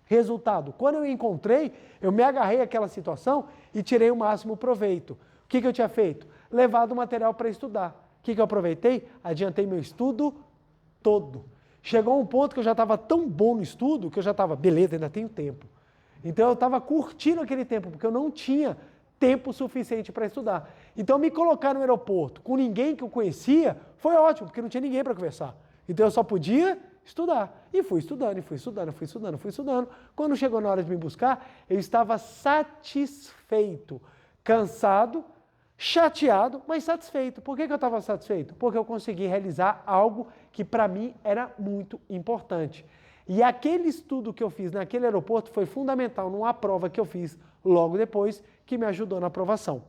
Resultado, quando eu encontrei, eu me agarrei àquela situação e tirei o máximo proveito. O que eu tinha feito? Levado o material para estudar. O que eu aproveitei? Adiantei meu estudo todo. Chegou um ponto que eu já estava tão bom no estudo, que eu já estava, beleza, ainda tenho tempo. Então eu estava curtindo aquele tempo, porque eu não tinha tempo suficiente para estudar. Então me colocar no aeroporto com ninguém que eu conhecia, foi ótimo, porque não tinha ninguém para conversar. Então eu só podia estudar. E fui estudando, e fui estudando, fui estudando, fui estudando. Quando chegou na hora de me buscar, eu estava satisfeito, cansado, chateado, mas satisfeito. Por que eu estava satisfeito? Porque eu consegui realizar algo que para mim era muito importante. E aquele estudo que eu fiz naquele aeroporto foi fundamental numa prova que eu fiz logo depois, que me ajudou na aprovação.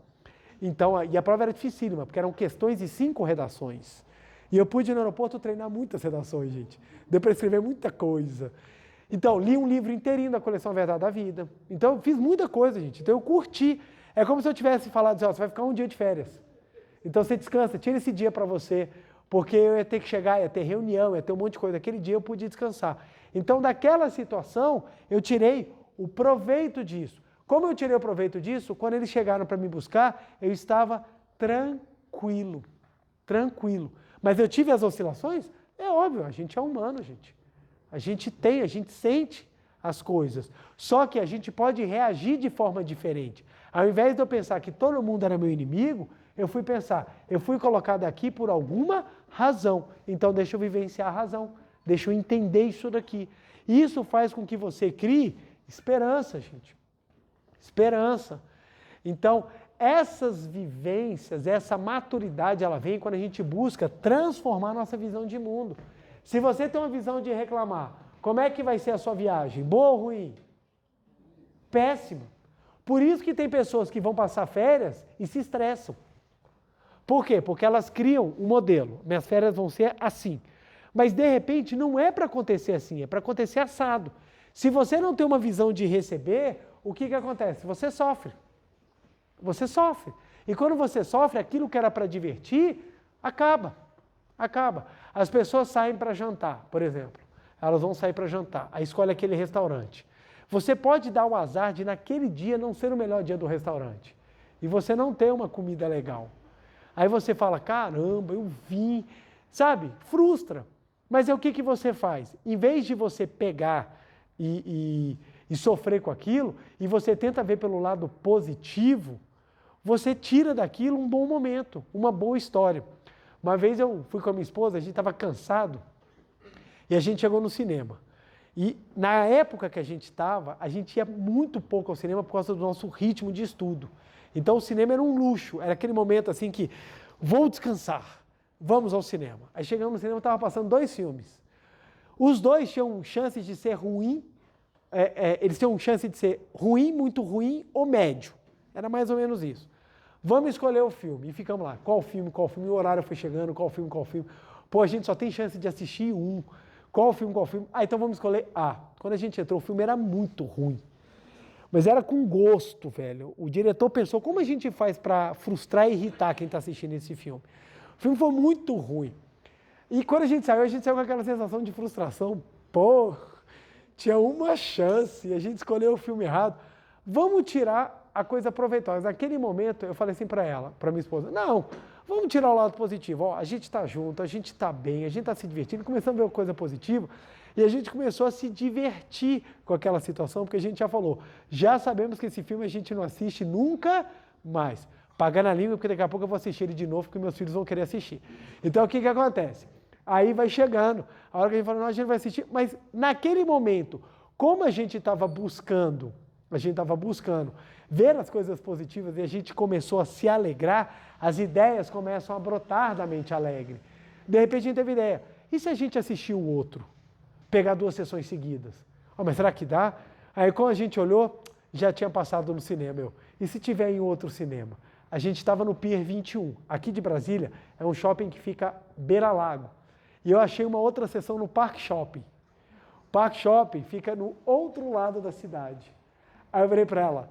Então, e a prova era dificílima, porque eram questões de 5 redações. E eu pude ir no aeroporto treinar muitas redações, gente. Deu para escrever muita coisa. Então, li um livro inteirinho da coleção A Verdade da Vida. Então, eu fiz muita coisa, gente. Então, eu curti. É como se eu tivesse falado assim, ó, você vai ficar um dia de férias. Então, você descansa, tira esse dia para você, porque eu ia ter que chegar, ia ter reunião, ia ter um monte de coisa. Aquele dia eu podia descansar. Então, daquela situação, eu tirei o proveito disso. Como eu tirei o proveito disso? Quando eles chegaram para me buscar, eu estava tranquilo. Tranquilo. Mas eu tive as oscilações? É óbvio, a gente é humano, gente. A gente sente as coisas. Só que a gente pode reagir de forma diferente. Ao invés de eu pensar que todo mundo era meu inimigo, eu fui colocado aqui por alguma razão. Então deixa eu vivenciar a razão. Deixa eu entender isso daqui. Isso faz com que você crie esperança, gente. Esperança. Então, essas vivências, essa maturidade, ela vem quando a gente busca transformar nossa visão de mundo. Se você tem uma visão de reclamar, como é que vai ser a sua viagem? Boa ou ruim? Péssima. Por isso que tem pessoas que vão passar férias e se estressam. Por quê? Porque elas criam um modelo. Minhas férias vão ser assim. Mas, de repente, não é para acontecer assim, é para acontecer assado. Se você não tem uma visão de receber, o que acontece? Você sofre. Você sofre. E quando você sofre, aquilo que era para divertir, acaba. As pessoas saem para jantar, por exemplo. Elas vão sair para jantar. Aí escolhe aquele restaurante. Você pode dar o azar de naquele dia não ser o melhor dia do restaurante. E você não ter uma comida legal. Aí você fala, caramba, eu vim. Sabe? Frustra. Mas é o que você faz? Em vez de você pegar e sofrer com aquilo, e você tenta ver pelo lado positivo, você tira daquilo um bom momento, uma boa história. Uma vez eu fui com a minha esposa, a gente estava cansado, e a gente chegou no cinema. E na época que a gente estava, a gente ia muito pouco ao cinema por causa do nosso ritmo de estudo. Então o cinema era um luxo, era aquele momento assim que, vou descansar, vamos ao cinema. Aí chegamos no cinema, estava passando 2 filmes. Os 2 tinham chance de ser ruim, eles tinham chance de ser ruim, muito ruim ou médio. Era mais ou menos isso. Vamos escolher o filme. E ficamos lá. Qual filme? O horário foi chegando, qual filme? Pô, a gente só tem chance de assistir um. Qual filme? Ah, então vamos escolher A. Quando a gente entrou, o filme era muito ruim. Mas era com gosto, velho. O diretor pensou, como a gente faz para frustrar e irritar quem está assistindo esse filme? O filme foi muito ruim. E quando a gente saiu com aquela sensação de frustração. Pô, tinha uma chance e a gente escolheu o filme errado. Vamos tirar a coisa proveitosa. Naquele momento, eu falei assim para ela, para minha esposa, não, vamos tirar o lado positivo. Ó, a gente está junto, a gente está bem, a gente está se divertindo. Começamos a ver coisa positiva e a gente começou a se divertir com aquela situação, porque a gente já falou, já sabemos que esse filme a gente não assiste nunca mais. Pagar na língua, porque daqui a pouco eu vou assistir ele de novo, porque meus filhos vão querer assistir. Então, o que acontece? Aí vai chegando, a hora que a gente fala, não, a gente vai assistir, mas naquele momento, como a gente estava buscando ver as coisas positivas e a gente começou a se alegrar, as ideias começam a brotar da mente alegre. De repente a gente teve ideia, e se a gente assistir o outro? Pegar 2 sessões seguidas? Oh, mas será que dá? Aí quando a gente olhou, já tinha passado no cinema. E se tiver em outro cinema? A gente estava no Pier 21, aqui de Brasília, é um shopping que fica beira-lago. E eu achei uma outra sessão no Park Shopping. O Park Shopping fica no outro lado da cidade. Aí eu falei para ela,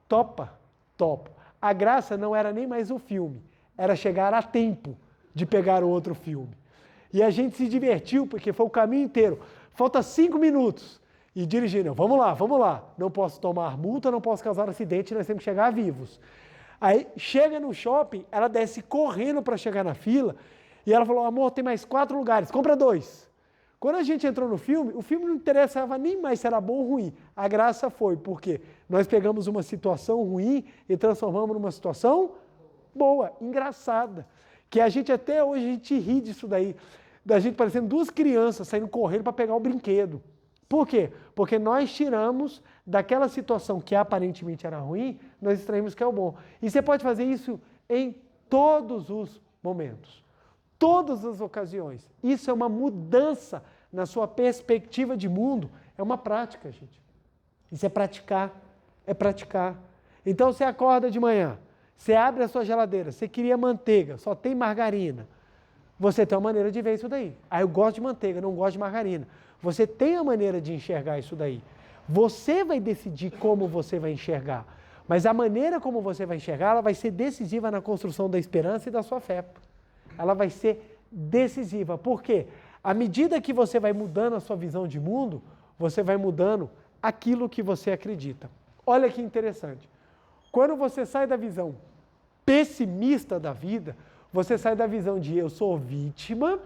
topa? Topo. A graça não era nem mais o filme, era chegar a tempo de pegar o outro filme. E a gente se divertiu, porque foi o caminho inteiro. Falta 5 minutos. E dirigindo, vamos lá. Não posso tomar multa, não posso causar acidente, nós temos que chegar vivos. Aí chega no shopping, ela desce correndo para chegar na fila, e ela falou, amor, tem mais 4 lugares, compra 2. Quando a gente entrou no filme, o filme não interessava nem mais se era bom ou ruim. A graça foi, porque nós pegamos uma situação ruim e transformamos numa situação boa, engraçada. Que a gente até hoje, a gente ri disso daí, da gente parecendo 2 crianças saindo correndo para pegar o brinquedo. Por quê? Porque nós tiramos daquela situação que aparentemente era ruim, nós extraímos que é o bom. E você pode fazer isso em todos os momentos. Todas as ocasiões. Isso é uma mudança na sua perspectiva de mundo. É uma prática, gente. Isso é praticar. Então você acorda de manhã, você abre a sua geladeira, você queria manteiga, só tem margarina. Você tem uma maneira de ver isso daí. Ah, eu gosto de manteiga, não gosto de margarina. Você tem a maneira de enxergar isso daí. Você vai decidir como você vai enxergar. Mas a maneira como você vai enxergar, ela vai ser decisiva na construção da esperança e da sua fé. Ela vai ser decisiva. Por quê? À medida que você vai mudando a sua visão de mundo, você vai mudando aquilo que você acredita. Olha que interessante. Quando você sai da visão pessimista da vida, você sai da visão de eu sou vítima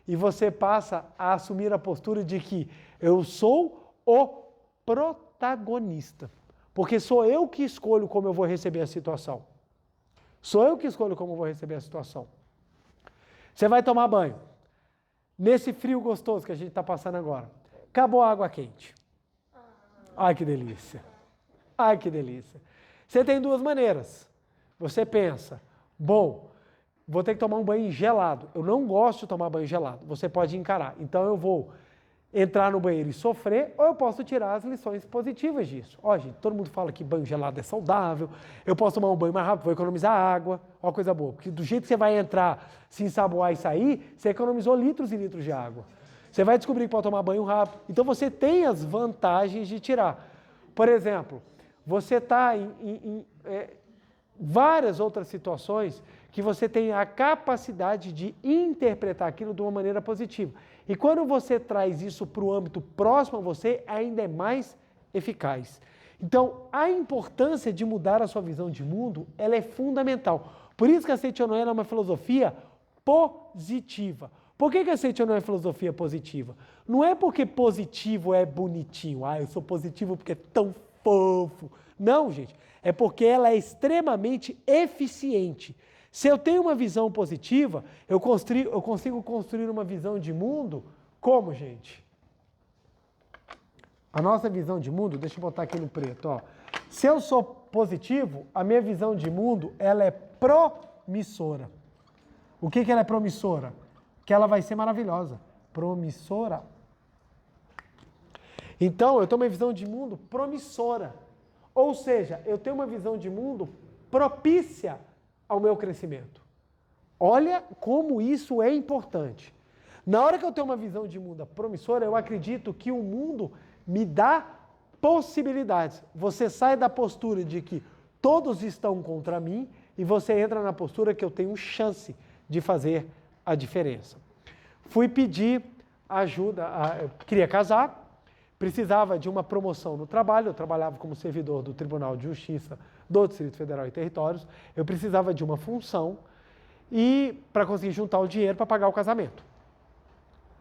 e você passa a assumir a postura de que eu sou o protagonista. Porque sou eu que escolho como eu vou receber a situação. Sou eu que escolho como eu vou receber a situação. Você vai tomar banho. Nesse frio gostoso que a gente está passando agora. Acabou a água quente. Ai, que delícia. Ai, que delícia. Você tem duas maneiras. Você pensa, bom, vou ter que tomar um banho gelado. Eu não gosto de tomar banho gelado. Você pode encarar. Então eu vou entrar no banheiro e sofrer, ou eu posso tirar as lições positivas disso. Ó, gente, todo mundo fala que banho gelado é saudável, eu posso tomar um banho mais rápido, vou economizar água, ó, coisa boa. Porque do jeito que você vai entrar, se ensaboar e sair, você economizou litros e litros de água. Você vai descobrir que pode tomar banho rápido. Então você tem as vantagens de tirar. Por exemplo, você está em várias outras situações que você tem a capacidade de interpretar aquilo de uma maneira positiva. E quando você traz isso para o âmbito próximo a você, ainda é mais eficaz. Então, a importância de mudar a sua visão de mundo, ela é fundamental. Por isso que a Seichonoye é uma filosofia positiva. Por que a Seichonoye é filosofia positiva? Não é porque positivo é bonitinho. Ah, eu sou positivo porque é tão fofo. Não, gente. É porque ela é extremamente eficiente. Se eu tenho uma visão positiva, eu consigo construir uma visão de mundo como, gente? A nossa visão de mundo, deixa eu botar aqui no preto, ó. Se eu sou positivo, a minha visão de mundo, ela é promissora. O que ela é promissora? Que ela vai ser maravilhosa. Promissora. Então, eu tenho uma visão de mundo promissora. Ou seja, eu tenho uma visão de mundo propícia ao meu crescimento. Olha como isso é importante. Na hora que eu tenho uma visão de mundo promissora, eu acredito que o mundo me dá possibilidades. Você sai da postura de que todos estão contra mim e você entra na postura que eu tenho chance de fazer a diferença. Fui pedir ajuda, eu queria casar, precisava de uma promoção no trabalho, eu trabalhava como servidor do Tribunal de Justiça do Distrito Federal e Territórios, eu precisava de uma função e para conseguir juntar o dinheiro para pagar o casamento.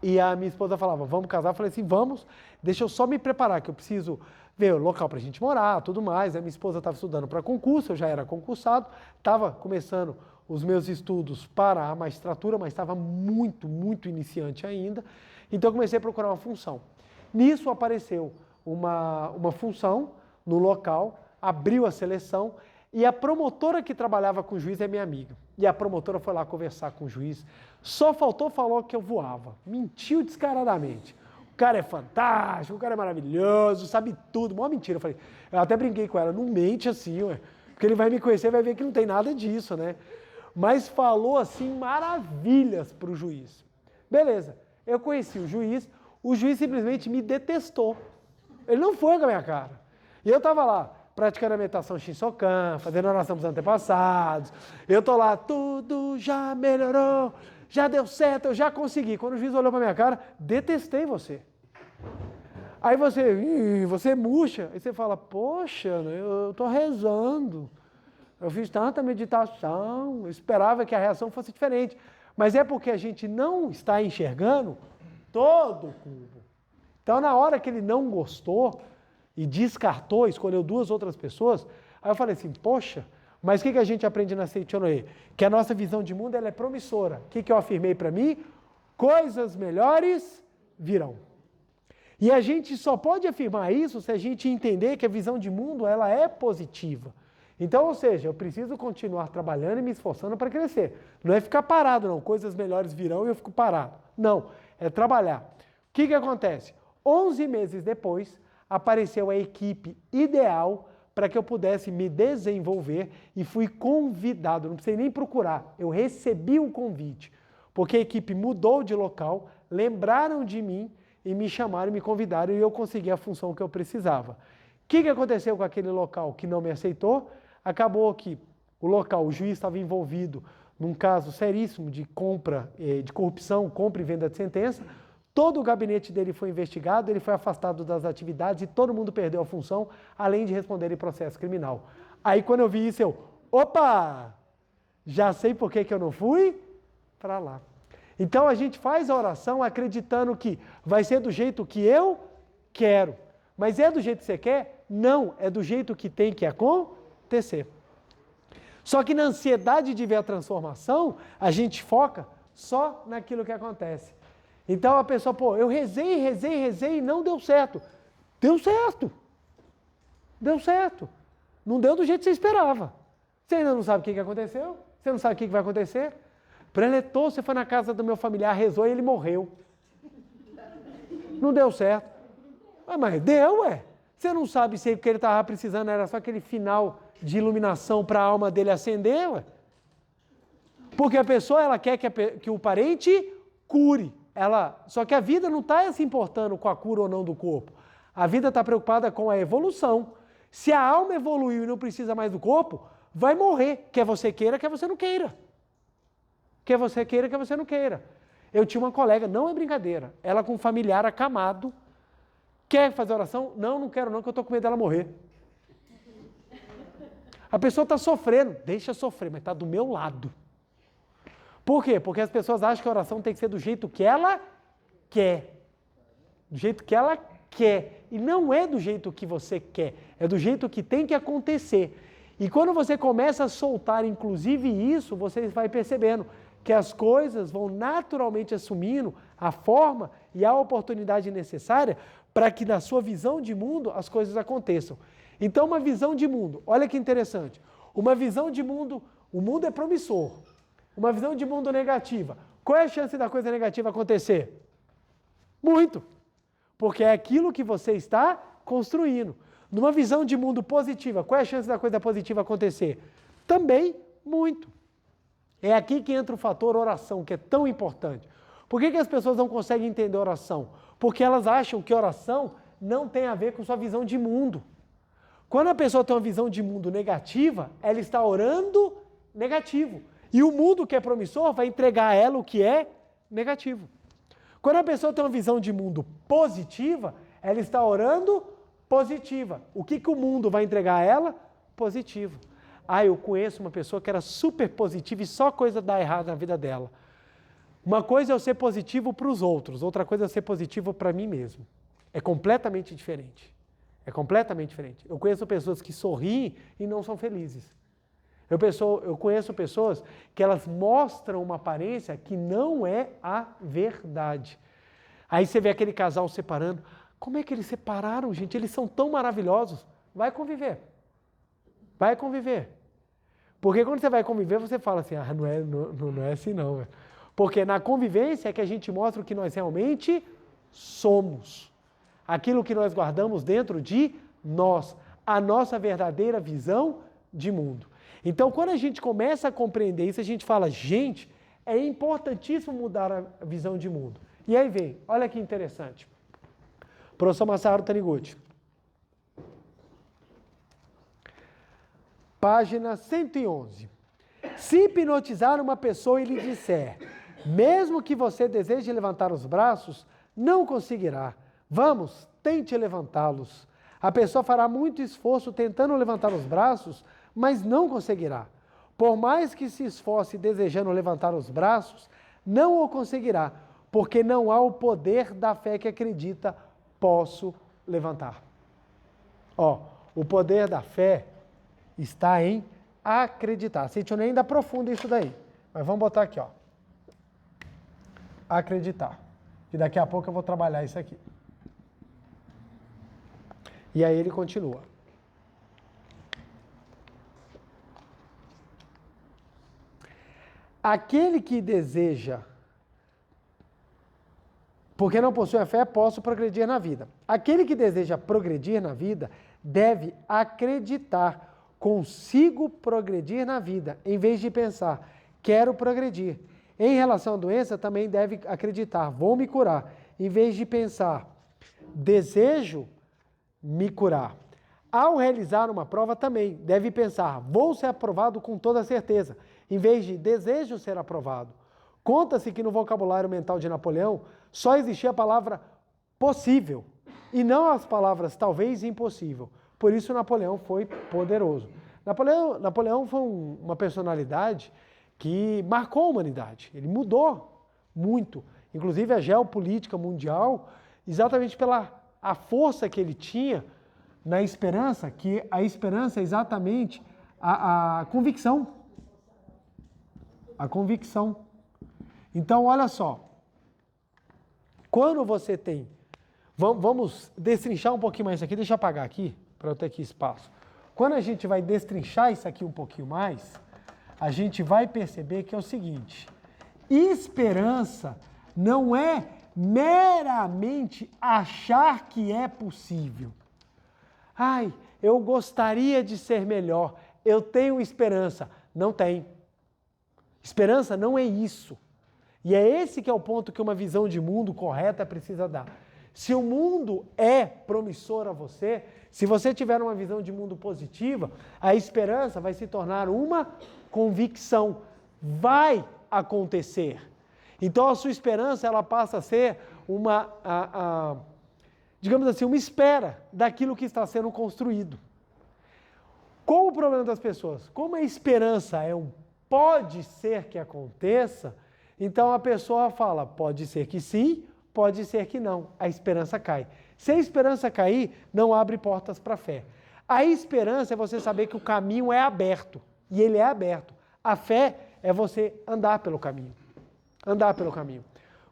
E a minha esposa falava, vamos casar? Eu falei assim, vamos, deixa eu só me preparar, que eu preciso ver o local para a gente morar, tudo mais. A minha esposa estava estudando para concurso, eu já era concursado, estava começando os meus estudos para a magistratura, mas estava muito, muito iniciante ainda, então eu comecei a procurar uma função. Nisso apareceu uma função no local, abriu a seleção e a promotora que trabalhava com o juiz é minha amiga. E a promotora foi lá conversar com o juiz, só faltou falar que eu voava. Mentiu descaradamente. O cara é fantástico, o cara é maravilhoso, sabe tudo. Mó mentira. Eu até brinquei com ela, não mente assim, ué, porque ele vai me conhecer e vai ver que não tem nada disso, né? Mas falou assim maravilhas para o juiz. Beleza, eu conheci o juiz simplesmente me detestou. Ele não foi com a minha cara. E eu estava lá, praticando a meditação Shinsokan, fazendo oração para os antepassados. Eu estou lá, tudo já melhorou, já deu certo, eu já consegui. Quando o juiz olhou para a minha cara, detestei você. Aí você murcha, aí você fala, poxa, eu estou rezando, eu fiz tanta meditação, eu esperava que a reação fosse diferente. Mas é porque a gente não está enxergando todo o cubo. Então, na hora que ele não gostou e descartou, escolheu duas outras pessoas, aí eu falei assim, poxa, mas o que a gente aprende na Seichonoye? Que a nossa visão de mundo ela é promissora. O que eu afirmei para mim? Coisas melhores virão. E a gente só pode afirmar isso se a gente entender que a visão de mundo ela é positiva. Então, ou seja, eu preciso continuar trabalhando e me esforçando para crescer. Não é ficar parado, não. Coisas melhores virão e eu fico parado. Não, é trabalhar. O que acontece? 11 meses depois, apareceu a equipe ideal para que eu pudesse me desenvolver e fui convidado, não precisei nem procurar, eu recebi o convite. porque a equipe mudou de local, lembraram de mim e me chamaram, me convidaram e eu consegui a função que eu precisava. O que aconteceu com aquele local que não me aceitou? Acabou que o local, o juiz estava envolvido num caso seríssimo de compra, de corrupção, compra e venda de sentença. Todo o gabinete dele foi investigado, ele foi afastado das atividades e todo mundo perdeu a função, além de responder em processo criminal. Aí quando eu vi isso, opa! Já sei por que eu não fui para lá. Então a gente faz a oração acreditando que vai ser do jeito que eu quero. Mas é do jeito que você quer? Não, é do jeito que tem que acontecer. Só que na ansiedade de ver a transformação, a gente foca só naquilo que acontece. Então a pessoa, eu rezei e não deu certo. Deu certo. Deu certo. Não deu do jeito que você esperava. Você ainda não sabe o que aconteceu? Você não sabe o que vai acontecer? Preletou, você foi na casa do meu familiar, rezou e ele morreu. Não deu certo. Mas deu, ué. Você não sabe se o que ele estava precisando era só aquele final de iluminação para a alma dele acender, ué. Porque a pessoa, ela quer que o parente cure. Só que a vida não está se importando com a cura ou não do corpo. A vida está preocupada com a evolução. Se a alma evoluiu e não precisa mais do corpo, vai morrer. Quer você queira, quer você não queira. Quer você queira, quer você não queira. Eu tinha uma colega, não é brincadeira, ela com um familiar acamado, quer fazer oração? Não quero não, que eu estou com medo dela morrer. A pessoa está sofrendo, deixa sofrer, mas está do meu lado. Por quê? Porque as pessoas acham que a oração tem que ser do jeito que ela quer. Do jeito que ela quer. E não é do jeito que você quer, é do jeito que tem que acontecer. E quando você começa a soltar, inclusive isso, você vai percebendo que as coisas vão naturalmente assumindo a forma e a oportunidade necessária para que na sua visão de mundo as coisas aconteçam. Então uma visão de mundo, olha que interessante, uma visão de mundo, o mundo é promissor, uma visão de mundo negativa, qual é a chance da coisa negativa acontecer? Muito, porque é aquilo que você está construindo. Numa visão de mundo positiva, qual é a chance da coisa positiva acontecer? Também muito. É aqui que entra o fator oração, que é tão importante. Por que as pessoas não conseguem entender oração? Porque elas acham que oração não tem a ver com sua visão de mundo. Quando a pessoa tem uma visão de mundo negativa, ela está orando negativo. E o mundo que é promissor vai entregar a ela o que é negativo. Quando a pessoa tem uma visão de mundo positiva, ela está orando positiva. O que o mundo vai entregar a ela? Positivo. Eu conheço uma pessoa que era super positiva e só coisa dá errado na vida dela. Uma coisa é eu ser positivo para os outros, outra coisa é eu ser positivo para mim mesmo. É completamente diferente. É completamente diferente. Eu conheço pessoas que sorriem e não são felizes. Eu conheço pessoas que elas mostram uma aparência que não é a verdade. Aí você vê aquele casal separando. Como é que eles separaram, gente? Eles são tão maravilhosos. Vai conviver. Vai conviver. Porque quando você vai conviver, você fala assim, não é assim não. Véio. Porque na convivência é que a gente mostra o que nós realmente somos. Aquilo que nós guardamos dentro de nós. A nossa verdadeira visão de mundo. Então, quando a gente começa a compreender isso, a gente fala, gente, é importantíssimo mudar a visão de mundo. E aí vem, olha que interessante. Professor Masaharu Taniguchi. Página 111. Se hipnotizar uma pessoa e lhe disser, mesmo que você deseje levantar os braços, não conseguirá. Vamos, tente levantá-los. A pessoa fará muito esforço tentando levantar os braços, mas não conseguirá. Por mais que se esforce desejando levantar os braços, não o conseguirá, porque não há o poder da fé que acredita, posso levantar. O poder da fé está em acreditar. Cício ainda aprofunda isso daí, mas vamos botar aqui, acreditar. E daqui a pouco eu vou trabalhar isso aqui. E aí ele continua. Aquele que deseja, porque não possui a fé, posso progredir na vida. Aquele que deseja progredir na vida deve acreditar, consigo progredir na vida, em vez de pensar, quero progredir. Em relação à doença, também deve acreditar, vou me curar, em vez de pensar, desejo me curar. Ao realizar uma prova também, deve pensar, vou ser aprovado com toda certeza, em vez de desejo ser aprovado. Conta-se que no vocabulário mental de Napoleão só existia a palavra possível e não as palavras talvez e impossível. Por isso Napoleão foi poderoso. Napoleão foi uma personalidade que marcou a humanidade. Ele mudou muito, inclusive a geopolítica mundial, exatamente pela a força que ele tinha na esperança, que a esperança é exatamente a convicção. A convicção. Então, olha só, quando você tem, vamos destrinchar um pouquinho mais isso aqui, deixa eu apagar aqui, para eu ter aqui espaço. Quando a gente vai destrinchar isso aqui um pouquinho mais, a gente vai perceber que é o seguinte, esperança não é meramente achar que é possível. Ai, eu gostaria de ser melhor, eu tenho esperança. Não tem. Esperança não é isso. E é esse que é o ponto que uma visão de mundo correta precisa dar. Se o mundo é promissor a você, se você tiver uma visão de mundo positiva, a esperança vai se tornar uma convicção. Vai acontecer. Então a sua esperança ela passa a ser digamos assim, uma espera daquilo que está sendo construído. Qual o problema das pessoas? Como a esperança é pode ser que aconteça, então a pessoa fala, pode ser que sim, pode ser que não. A esperança cai. Se a esperança cair, não abre portas para a fé. A esperança é você saber que o caminho é aberto, e ele é aberto. A fé é você andar pelo caminho. Andar pelo caminho.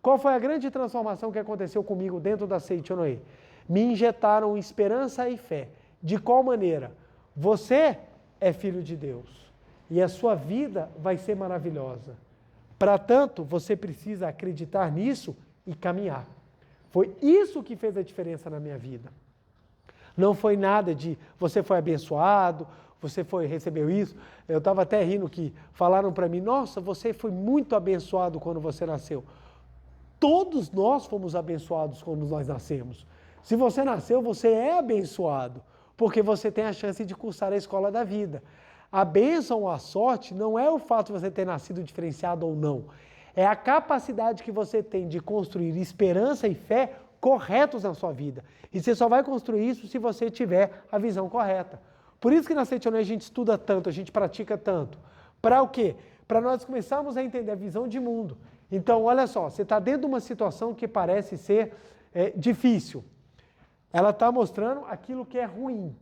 Qual foi a grande transformação que aconteceu comigo dentro da Seichonoe? Me injetaram esperança e fé. De qual maneira? Você é filho de Deus e a sua vida vai ser maravilhosa. Para tanto, você precisa acreditar nisso e caminhar. Foi isso que fez a diferença na minha vida. Não foi nada de você foi abençoado, você recebeu isso. Eu estava até rindo que falaram para mim, nossa, você foi muito abençoado quando você nasceu. Todos nós fomos abençoados quando nós nascemos. Se você nasceu, você é abençoado, porque você tem a chance de cursar a escola da vida. A bênção ou a sorte não é o fato de você ter nascido diferenciado ou não. É a capacidade que você tem de construir esperança e fé corretos na sua vida. E você só vai construir isso se você tiver a visão correta. Por isso que na Seichonoe a gente estuda tanto, a gente pratica tanto. Para o quê? Para nós começarmos a entender a visão de mundo. Então, olha só, você está dentro de uma situação que parece ser difícil. Ela está mostrando aquilo que é ruim.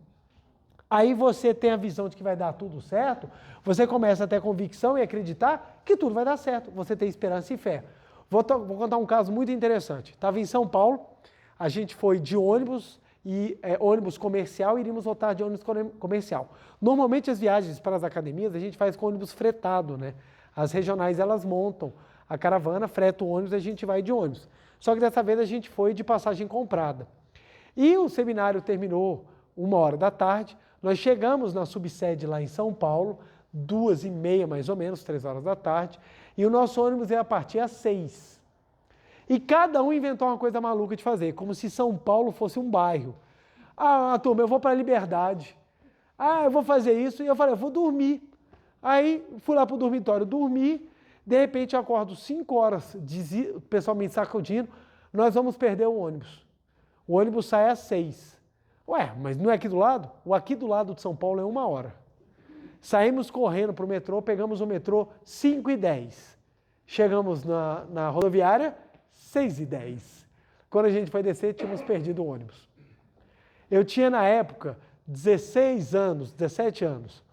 Aí você tem a visão de que vai dar tudo certo, você começa a ter convicção e acreditar que tudo vai dar certo. Você tem esperança e fé. Vou contar um caso muito interessante. Estava em São Paulo, a gente foi de ônibus, ônibus comercial, e iríamos voltar de ônibus comercial. Normalmente as viagens para as academias a gente faz com ônibus fretado, né? As regionais elas montam a caravana, freta o ônibus e a gente vai de ônibus. Só que dessa vez a gente foi de passagem comprada. E o seminário terminou 13h. Nós chegamos na subsede lá em São Paulo, 2h30 mais ou menos, 15h, e o nosso ônibus ia partir às 6h. E cada um inventou uma coisa maluca de fazer, como se São Paulo fosse um bairro. Ah, turma, eu vou para a Liberdade. Ah, eu vou fazer isso. E eu falei, eu vou dormir. Aí fui lá para o dormitório dormir, de repente eu acordo 5h, o pessoal me sacudindo, nós vamos perder o ônibus. O ônibus sai às 6h. Ué, mas não é aqui do lado? O aqui do lado de São Paulo é 1h. Saímos correndo para o metrô, pegamos o metrô 5h10. Chegamos na rodoviária 6h10. Quando a gente foi descer, tínhamos perdido o ônibus. Eu tinha na época 16 anos, 17 anos.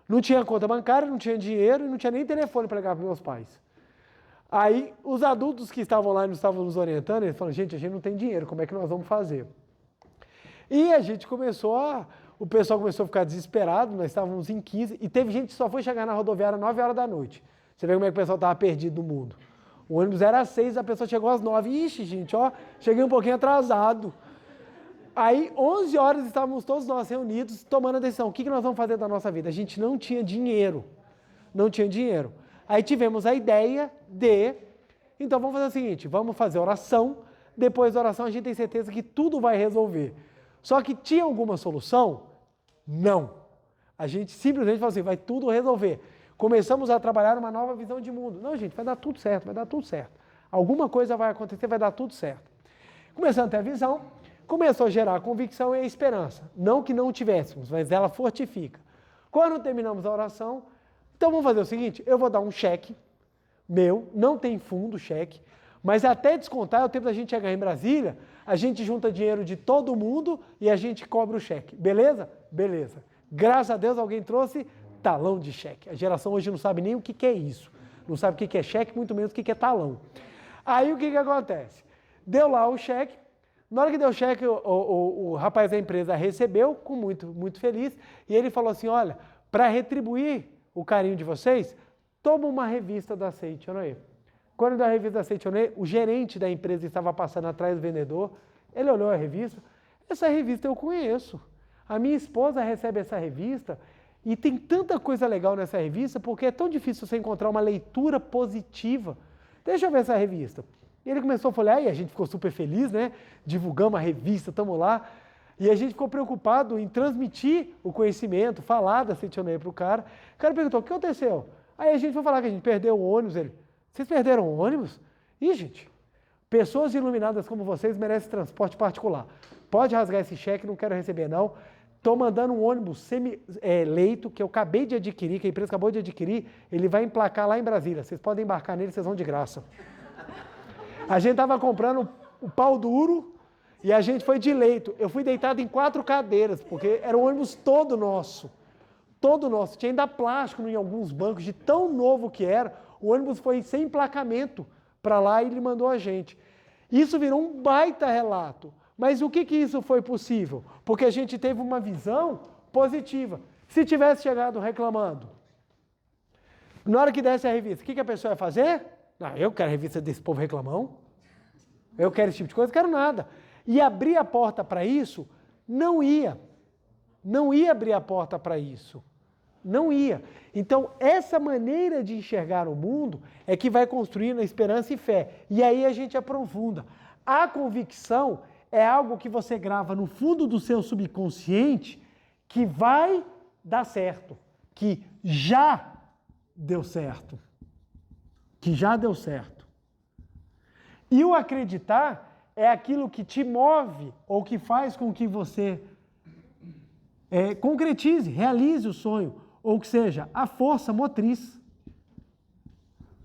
Não tinha conta bancária, não tinha dinheiro e não tinha nem telefone para ligar para meus pais. Aí os adultos que estavam lá e estavam nos orientando, eles falaram, gente, a gente não tem dinheiro, como é que nós vamos fazer? E a gente o pessoal começou a ficar desesperado, nós estávamos em 15, e teve gente que só foi chegar na rodoviária às 9h da noite. Você vê como é que o pessoal estava perdido no mundo. O ônibus era às 6h, a pessoa chegou às 9h. Ixi, gente, cheguei um pouquinho atrasado. Aí, 11h, estávamos todos nós reunidos, tomando a decisão. O que nós vamos fazer da nossa vida? A gente não tinha dinheiro. Não tinha dinheiro. Aí tivemos a ideia de, então vamos fazer o seguinte, vamos fazer oração, depois da oração a gente tem certeza que tudo vai resolver. Só que tinha alguma solução? Não. A gente simplesmente falou assim, vai tudo resolver. Começamos a trabalhar uma nova visão de mundo. Não, gente, vai dar tudo certo, vai dar tudo certo. Alguma coisa vai acontecer, vai dar tudo certo. Começando a ter a visão, começou a gerar a convicção e a esperança. Não que não tivéssemos, mas ela fortifica. Quando terminamos a oração, então vamos fazer o seguinte, eu vou dar um cheque meu, não tem fundo cheque, mas até descontar, é o tempo da gente chegar em Brasília, a gente junta dinheiro de todo mundo e a gente cobra o cheque. Beleza? Beleza. Graças a Deus alguém trouxe talão de cheque. A geração hoje não sabe nem o que é isso. Não sabe o que é cheque, muito menos o que é talão. Aí o que acontece? Deu lá o cheque. Na hora que deu o cheque, o rapaz da empresa recebeu, com muito feliz, e ele falou assim, olha, para retribuir o carinho de vocês, toma uma revista da Seitonê. Quando deu a revista da Seitonê, o gerente da empresa estava passando atrás do vendedor, ele olhou a revista, essa revista eu conheço. A minha esposa recebe essa revista e tem tanta coisa legal nessa revista, porque é tão difícil você encontrar uma leitura positiva. Deixa eu ver essa revista. E ele começou a falar, e a gente ficou super feliz, né? Divulgamos a revista, estamos lá. E a gente ficou preocupado em transmitir o conhecimento, falar da Seitonê para o cara. O cara perguntou, o que aconteceu? Aí a gente foi falar que a gente perdeu o ônibus. Ele, vocês perderam o ônibus? Ih, gente, pessoas iluminadas como vocês merecem transporte particular. Pode rasgar esse cheque, não quero receber não. Estou mandando um ônibus semi-leito que eu acabei de adquirir, que a empresa acabou de adquirir, ele vai emplacar lá em Brasília. Vocês podem embarcar nele, vocês vão de graça. A gente estava comprando o pau duro e a gente foi de leito. Eu fui deitado em 4 cadeiras, porque era um ônibus todo nosso. Todo nosso. Tinha ainda plástico em alguns bancos, de tão novo que era. O ônibus foi sem emplacamento para lá e ele mandou a gente. Isso virou um baita relato. Mas o que isso foi possível? Porque a gente teve uma visão positiva. Se tivesse chegado reclamando, na hora que desse a revista, o que a pessoa ia fazer? Não, eu quero a revista desse povo reclamão. Eu quero esse tipo de coisa, quero nada. E abrir a porta para isso, não ia. Não ia abrir a porta para isso. Não ia. Então, essa maneira de enxergar o mundo é que vai construindo a esperança e fé. E aí a gente aprofunda. A convicção é algo que você grava no fundo do seu subconsciente que vai dar certo, que já deu certo. Que já deu certo. E o acreditar é aquilo que te move ou que faz com que você concretize, realize o sonho, ou que seja, a força motriz.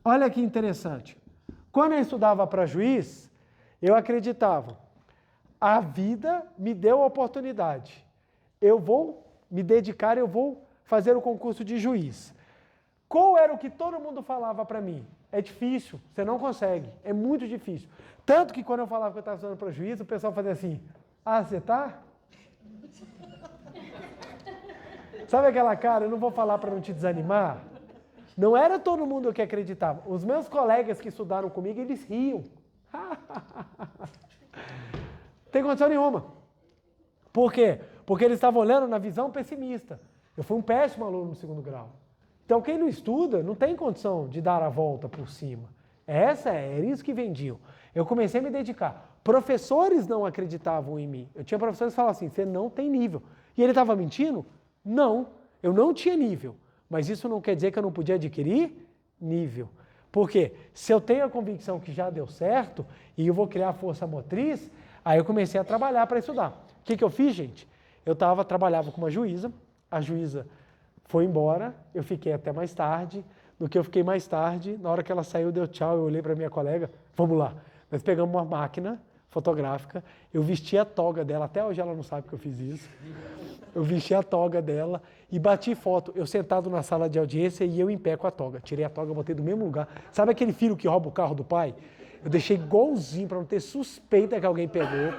Olha que interessante. Quando eu estudava para juiz, eu acreditava, a vida me deu a oportunidade. Eu vou me dedicar, eu vou fazer o concurso de juiz. Qual era o que todo mundo falava para mim? É difícil, você não consegue, é muito difícil. Tanto que quando eu falava que eu estava estudando para juiz, o pessoal fazia assim, ah, você tá? Sabe aquela cara, eu não vou falar para não te desanimar? Não era todo mundo que acreditava. Os meus colegas que estudaram comigo, eles riam. Tem condição nenhuma. Por quê? Porque eles estavam olhando na visão pessimista. Eu fui um péssimo aluno no 2º grau. Então, quem não estuda, não tem condição de dar a volta por cima. Era isso que vendiam. Eu comecei a me dedicar. Professores não acreditavam em mim. Eu tinha professores que falavam assim, você não tem nível. E ele estava mentindo? Não, eu não tinha nível. Mas isso não quer dizer que eu não podia adquirir nível. Por quê? Se eu tenho a convicção que já deu certo, e eu vou criar força motriz, aí eu comecei a trabalhar para estudar. O que eu fiz, gente? Eu trabalhava com uma juíza, a juíza foi embora, eu fiquei até mais tarde. No que eu fiquei mais tarde, na hora que ela saiu, deu tchau, eu olhei para minha colega, vamos lá. Nós pegamos uma máquina fotográfica, eu vesti a toga dela, até hoje ela não sabe que eu fiz isso. Eu vesti a toga dela e bati foto. Eu sentado na sala de audiência e eu em pé com a toga. Tirei a toga, botei do mesmo lugar. Sabe aquele filho que rouba o carro do pai? Eu deixei igualzinho para não ter suspeita que alguém pegou.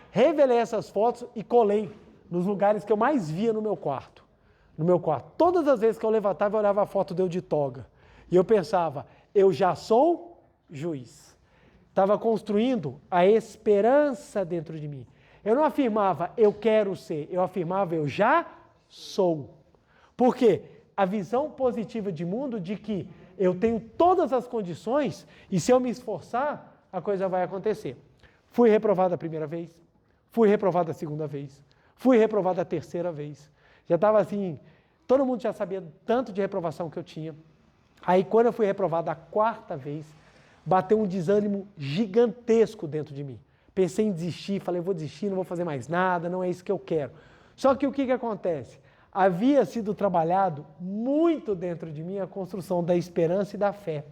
Revelei essas fotos e colei nos lugares que eu mais via no meu quarto. No meu quarto. Todas as vezes que eu levantava, eu olhava a foto dele de toga. E eu pensava, eu já sou juiz. Estava construindo a esperança dentro de mim. Eu não afirmava, eu quero ser. Eu afirmava, eu já sou. Por quê? A visão positiva de mundo de que eu tenho todas as condições e se eu me esforçar, a coisa vai acontecer. Fui reprovado a primeira vez, fui reprovado a segunda vez, fui reprovado a terceira vez. Já estava assim, todo mundo já sabia tanto de reprovação que eu tinha. Aí quando eu fui reprovado a quarta vez, bateu um desânimo gigantesco dentro de mim. Pensei em desistir, falei, vou desistir, não vou fazer mais nada, não é isso que eu quero. Só que o que acontece? Havia sido trabalhado muito dentro de mim a construção da esperança e da fé.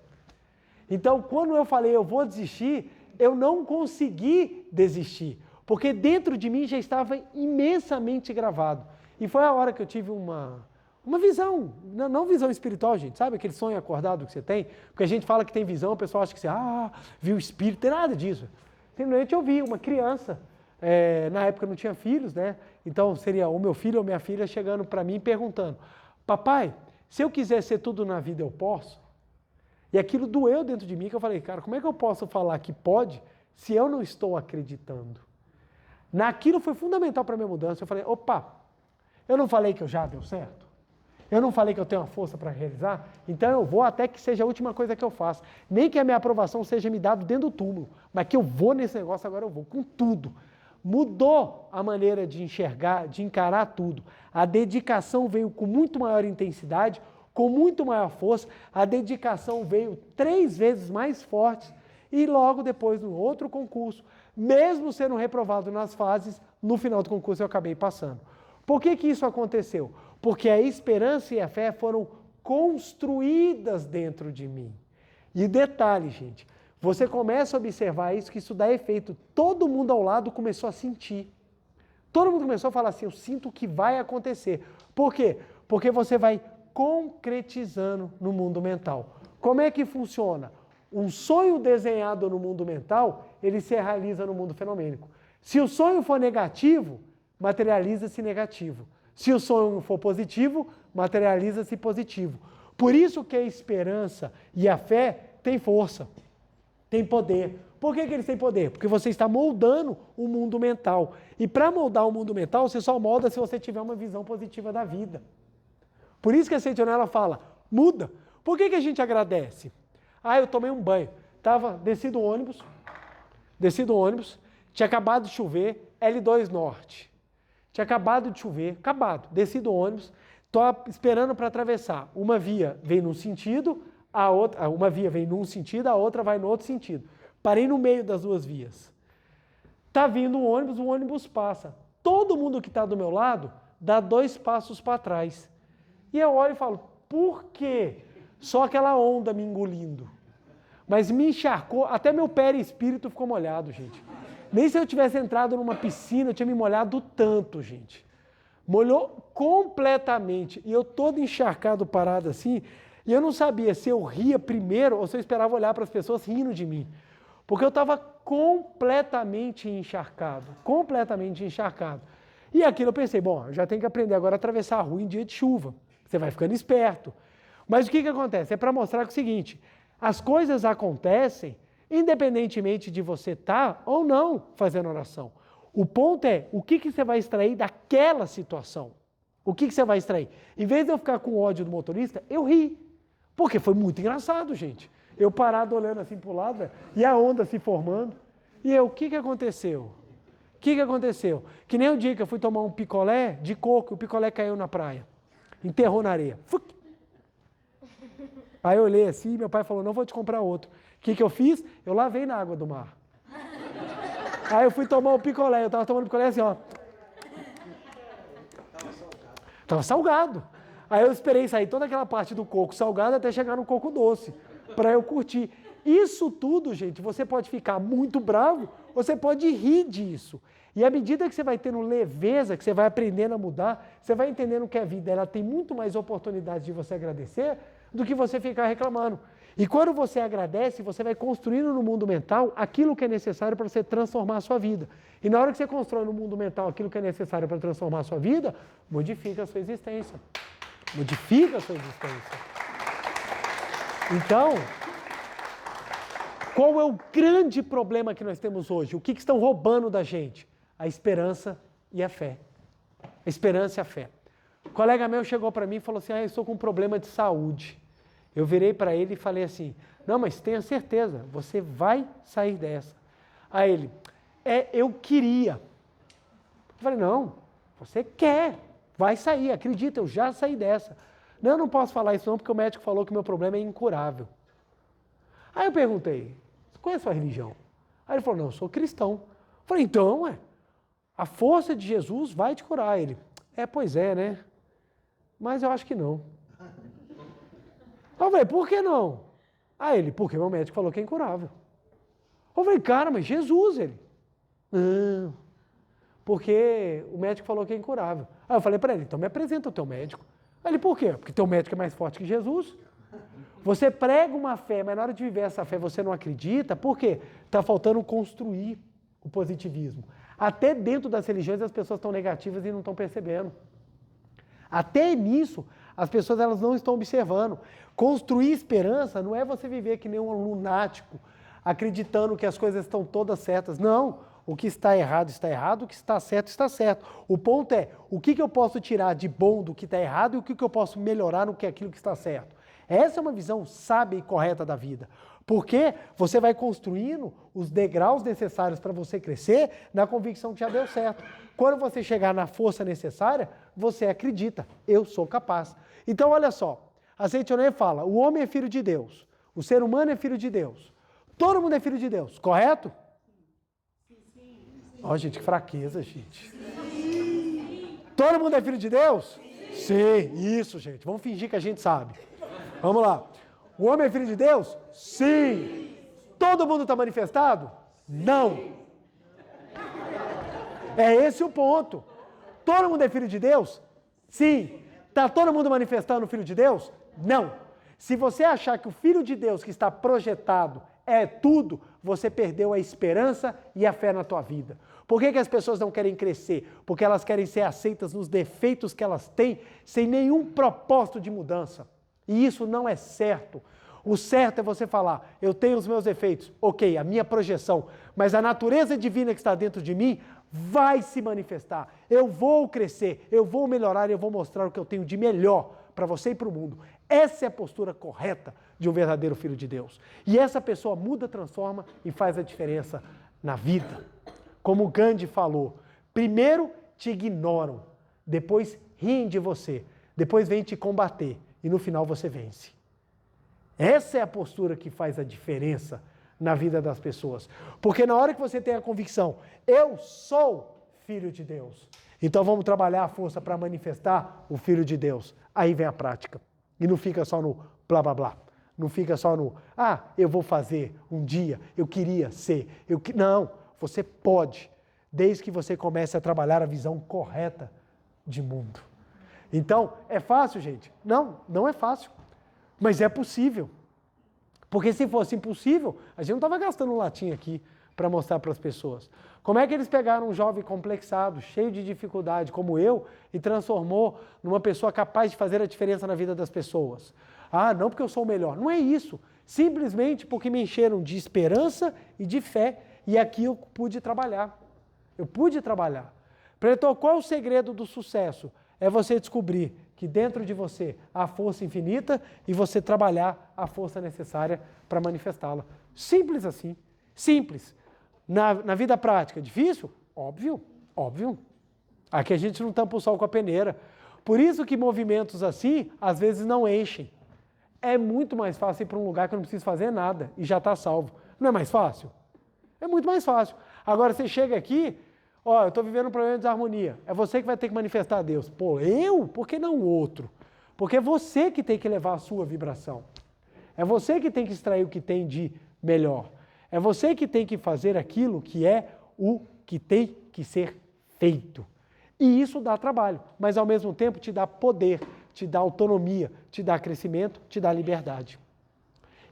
Então, quando eu falei, eu vou desistir, eu não consegui desistir, porque dentro de mim já estava imensamente gravado. E foi a hora que eu tive uma visão, não visão espiritual, gente, sabe aquele sonho acordado que você tem? Porque a gente fala que tem visão, o pessoal acha que você, viu o espírito, tem nada disso. Simplesmente eu vi uma criança, na época eu não tinha filhos, né? Então seria o meu filho ou minha filha chegando para mim perguntando, papai, se eu quiser ser tudo na vida eu posso? E aquilo doeu dentro de mim, que eu falei, cara, como é que eu posso falar que pode se eu não estou acreditando? Naquilo foi fundamental para a minha mudança, eu falei, opa, eu não falei que eu já deu certo? Eu não falei que eu tenho uma força para realizar? Então eu vou até que seja a última coisa que eu faço. Nem que a minha aprovação seja me dada dentro do túmulo, mas que eu vou nesse negócio, agora eu vou, com tudo. Mudou a maneira de enxergar, de encarar tudo. A dedicação veio com muito maior intensidade, com muito maior força. A dedicação veio 3 vezes mais forte e logo depois, no outro concurso, mesmo sendo reprovado nas fases, no final do concurso eu acabei passando. Por que isso aconteceu? Porque a esperança e a fé foram construídas dentro de mim. E detalhe, gente, você começa a observar isso, que isso dá efeito. Todo mundo ao lado começou a sentir. Todo mundo começou a falar assim, eu sinto que vai acontecer. Por quê? Porque você vai concretizando no mundo mental. Como é que funciona? Um sonho desenhado no mundo mental, ele se realiza no mundo fenomênico. Se o sonho for negativo, materializa-se negativo. Se o sonho for positivo, materializa-se positivo. Por isso que a esperança e a fé têm força, têm poder. Por que eles têm poder? Porque você está moldando o mundo mental. E para moldar o mundo mental, você só molda se você tiver uma visão positiva da vida. Por isso que a Sentinela fala, muda. Por que a gente agradece? Eu tomei um banho. Desci do ônibus, tinha acabado de chover, L2 Norte. Tinha acabado de chover, desci do ônibus, estou esperando para atravessar. Uma via vem num sentido, a outra vai no outro sentido. Parei no meio das duas vias. Está vindo o ônibus passa. Todo mundo que está do meu lado dá 2 passos para trás. E eu olho e falo, por quê? Só aquela onda me engolindo. Mas me encharcou, até meu perispírito ficou molhado, gente. Nem se eu tivesse entrado numa piscina, eu tinha me molhado tanto, gente. Molhou completamente. E eu todo encharcado, parado assim, e eu não sabia se eu ria primeiro ou se eu esperava olhar para as pessoas rindo de mim. Porque eu estava completamente encharcado. E aquilo eu pensei, eu já tenho que aprender agora a atravessar a rua em dia de chuva. Você vai ficando esperto. Mas o que acontece? É para mostrar que é o seguinte, as coisas acontecem independentemente de você estar ou não fazendo oração. O ponto é, o que você vai extrair daquela situação? O que você vai extrair? Em vez de eu ficar com ódio do motorista, eu ri. Porque foi muito engraçado, gente. Eu parado olhando assim para o lado, e a onda se formando. E o que aconteceu? Que nem o dia que eu fui tomar um picolé de coco, o picolé caiu na praia. Enterrou na areia. Aí eu olhei assim, meu pai falou, não vou te comprar outro. O que eu fiz? Eu lavei na água do mar. Aí eu fui tomar o picolé, eu estava tomando picolé assim, ó. Estava salgado. Aí eu esperei sair toda aquela parte do coco salgado até chegar no coco doce, para eu curtir. Isso tudo, gente, você pode ficar muito bravo, você pode rir disso. E à medida que você vai tendo leveza, que você vai aprendendo a mudar, você vai entendendo que a vida ela tem muito mais oportunidades de você agradecer do que você ficar reclamando. E quando você agradece, você vai construindo no mundo mental aquilo que é necessário para você transformar a sua vida. E na hora que você constrói no mundo mental aquilo que é necessário para transformar a sua vida, modifica a sua existência. Então, qual é o grande problema que nós temos hoje? O que estão roubando da gente? A esperança e a fé. A esperança e a fé. Um colega meu chegou para mim e falou assim, eu estou com um problema de saúde. Eu virei para ele e falei assim, não, mas tenha certeza, você vai sair dessa. Aí ele, eu queria. Eu falei, não, você quer, vai sair, acredita, eu já saí dessa. Não, eu não posso falar isso não, porque o médico falou que o meu problema é incurável. Aí eu perguntei, você conhece a sua religião? Aí ele falou, não, eu sou cristão. Eu falei, então, a força de Jesus vai te curar. Ele, pois é, né? Mas eu acho que não. Eu falei, por que não? Aí ele, porque meu médico falou que é incurável. Eu falei, cara, mas Jesus, ele. Não, porque o médico falou que é incurável. Aí eu falei para ele, então me apresenta o teu médico. Aí ele, por quê? Porque teu médico é mais forte que Jesus. Você prega uma fé, mas na hora de viver essa fé você não acredita, por quê? Está faltando construir o positivismo. Até dentro das religiões as pessoas estão negativas e não estão percebendo. Até nisso, as pessoas elas não estão observando. Construir esperança não é você viver que nem um lunático, acreditando que as coisas estão todas certas. Não, o que está errado, o que está certo, está certo. O ponto é, o que eu posso tirar de bom do que está errado e o que eu posso melhorar no que é aquilo que está certo. Essa é uma visão sábia e correta da vida. Porque você vai construindo os degraus necessários para você crescer na convicção que já deu certo. Quando você chegar na força necessária, você acredita, eu sou capaz. Então, olha só, a Seitonê fala, o homem é filho de Deus, o ser humano é filho de Deus, todo mundo é filho de Deus, correto? Ó, gente, que fraqueza, gente. Todo mundo é filho de Deus? Sim, isso, gente, vamos fingir que a gente sabe. Vamos lá. O homem é filho de Deus? Sim. Todo mundo está manifestado? Não. É esse o ponto. Todo mundo é filho de Deus? Sim. Está todo mundo manifestando o Filho de Deus? Não. Se você achar que o Filho de Deus que está projetado é tudo, você perdeu a esperança e a fé na tua vida. Por que as pessoas não querem crescer? Porque elas querem ser aceitas nos defeitos que elas têm, sem nenhum propósito de mudança. E isso não é certo. O certo é você falar, eu tenho os meus defeitos, ok, a minha projeção, mas a natureza divina que está dentro de mim vai se manifestar. Eu vou crescer, eu vou melhorar, eu vou mostrar o que eu tenho de melhor para você e para o mundo. Essa é a postura correta de um verdadeiro filho de Deus. E essa pessoa muda, transforma e faz a diferença na vida. Como Gandhi falou, primeiro te ignoram, depois riem de você, depois vêm te combater e no final você vence. Essa é a postura que faz a diferença na vida das pessoas. Porque na hora que você tem a convicção, eu sou filho de Deus, então vamos trabalhar a força para manifestar o Filho de Deus. Aí vem a prática. E não fica só no blá blá blá. Não fica só no, eu vou fazer um dia, eu queria ser. Não, você pode, desde que você comece a trabalhar a visão correta de mundo. Então, é fácil, gente? Não, não é fácil. Mas é possível. Porque se fosse impossível, a gente não estava gastando um latim aqui para mostrar para as pessoas. Como é que eles pegaram um jovem complexado, cheio de dificuldade, como eu, e transformou numa pessoa capaz de fazer a diferença na vida das pessoas? Não porque eu sou o melhor. Não é isso. Simplesmente porque me encheram de esperança e de fé. E aqui eu pude trabalhar. Eu pude trabalhar. Então, qual é o segredo do sucesso? É você descobrir que dentro de você há força infinita e você trabalhar a força necessária para manifestá-la. Simples assim. Simples. Na vida prática, difícil? Óbvio, óbvio. Aqui a gente não tampa o sol com a peneira. Por isso que movimentos assim, às vezes não enchem. É muito mais fácil ir para um lugar que eu não preciso fazer nada e já está salvo. Não é mais fácil? É muito mais fácil. Agora você chega aqui, eu estou vivendo um problema de desarmonia. É você que vai ter que manifestar a Deus. Pô, eu? Por que não o outro? Porque é você que tem que levar a sua vibração. É você que tem que extrair o que tem de melhor. É você que tem que fazer aquilo que é o que tem que ser feito. E isso dá trabalho, mas ao mesmo tempo te dá poder, te dá autonomia, te dá crescimento, te dá liberdade.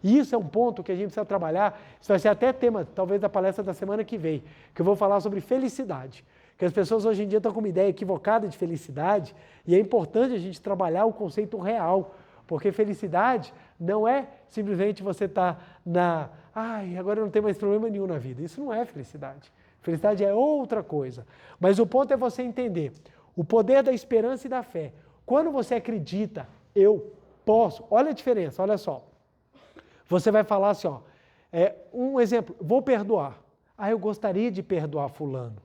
E isso é um ponto que a gente precisa trabalhar, isso vai ser até tema, talvez, da palestra da semana que vem, que eu vou falar sobre felicidade. Que as pessoas hoje em dia estão com uma ideia equivocada de felicidade, e é importante a gente trabalhar o conceito real, porque felicidade não é simplesmente você estar agora eu não tenho mais problema nenhum na vida. Isso não é felicidade. Felicidade é outra coisa. Mas o ponto é você entender o poder da esperança e da fé. Quando você acredita, eu posso. Olha a diferença, olha só. Você vai falar assim, ó, um exemplo, vou perdoar. Ah, eu gostaria de perdoar fulano.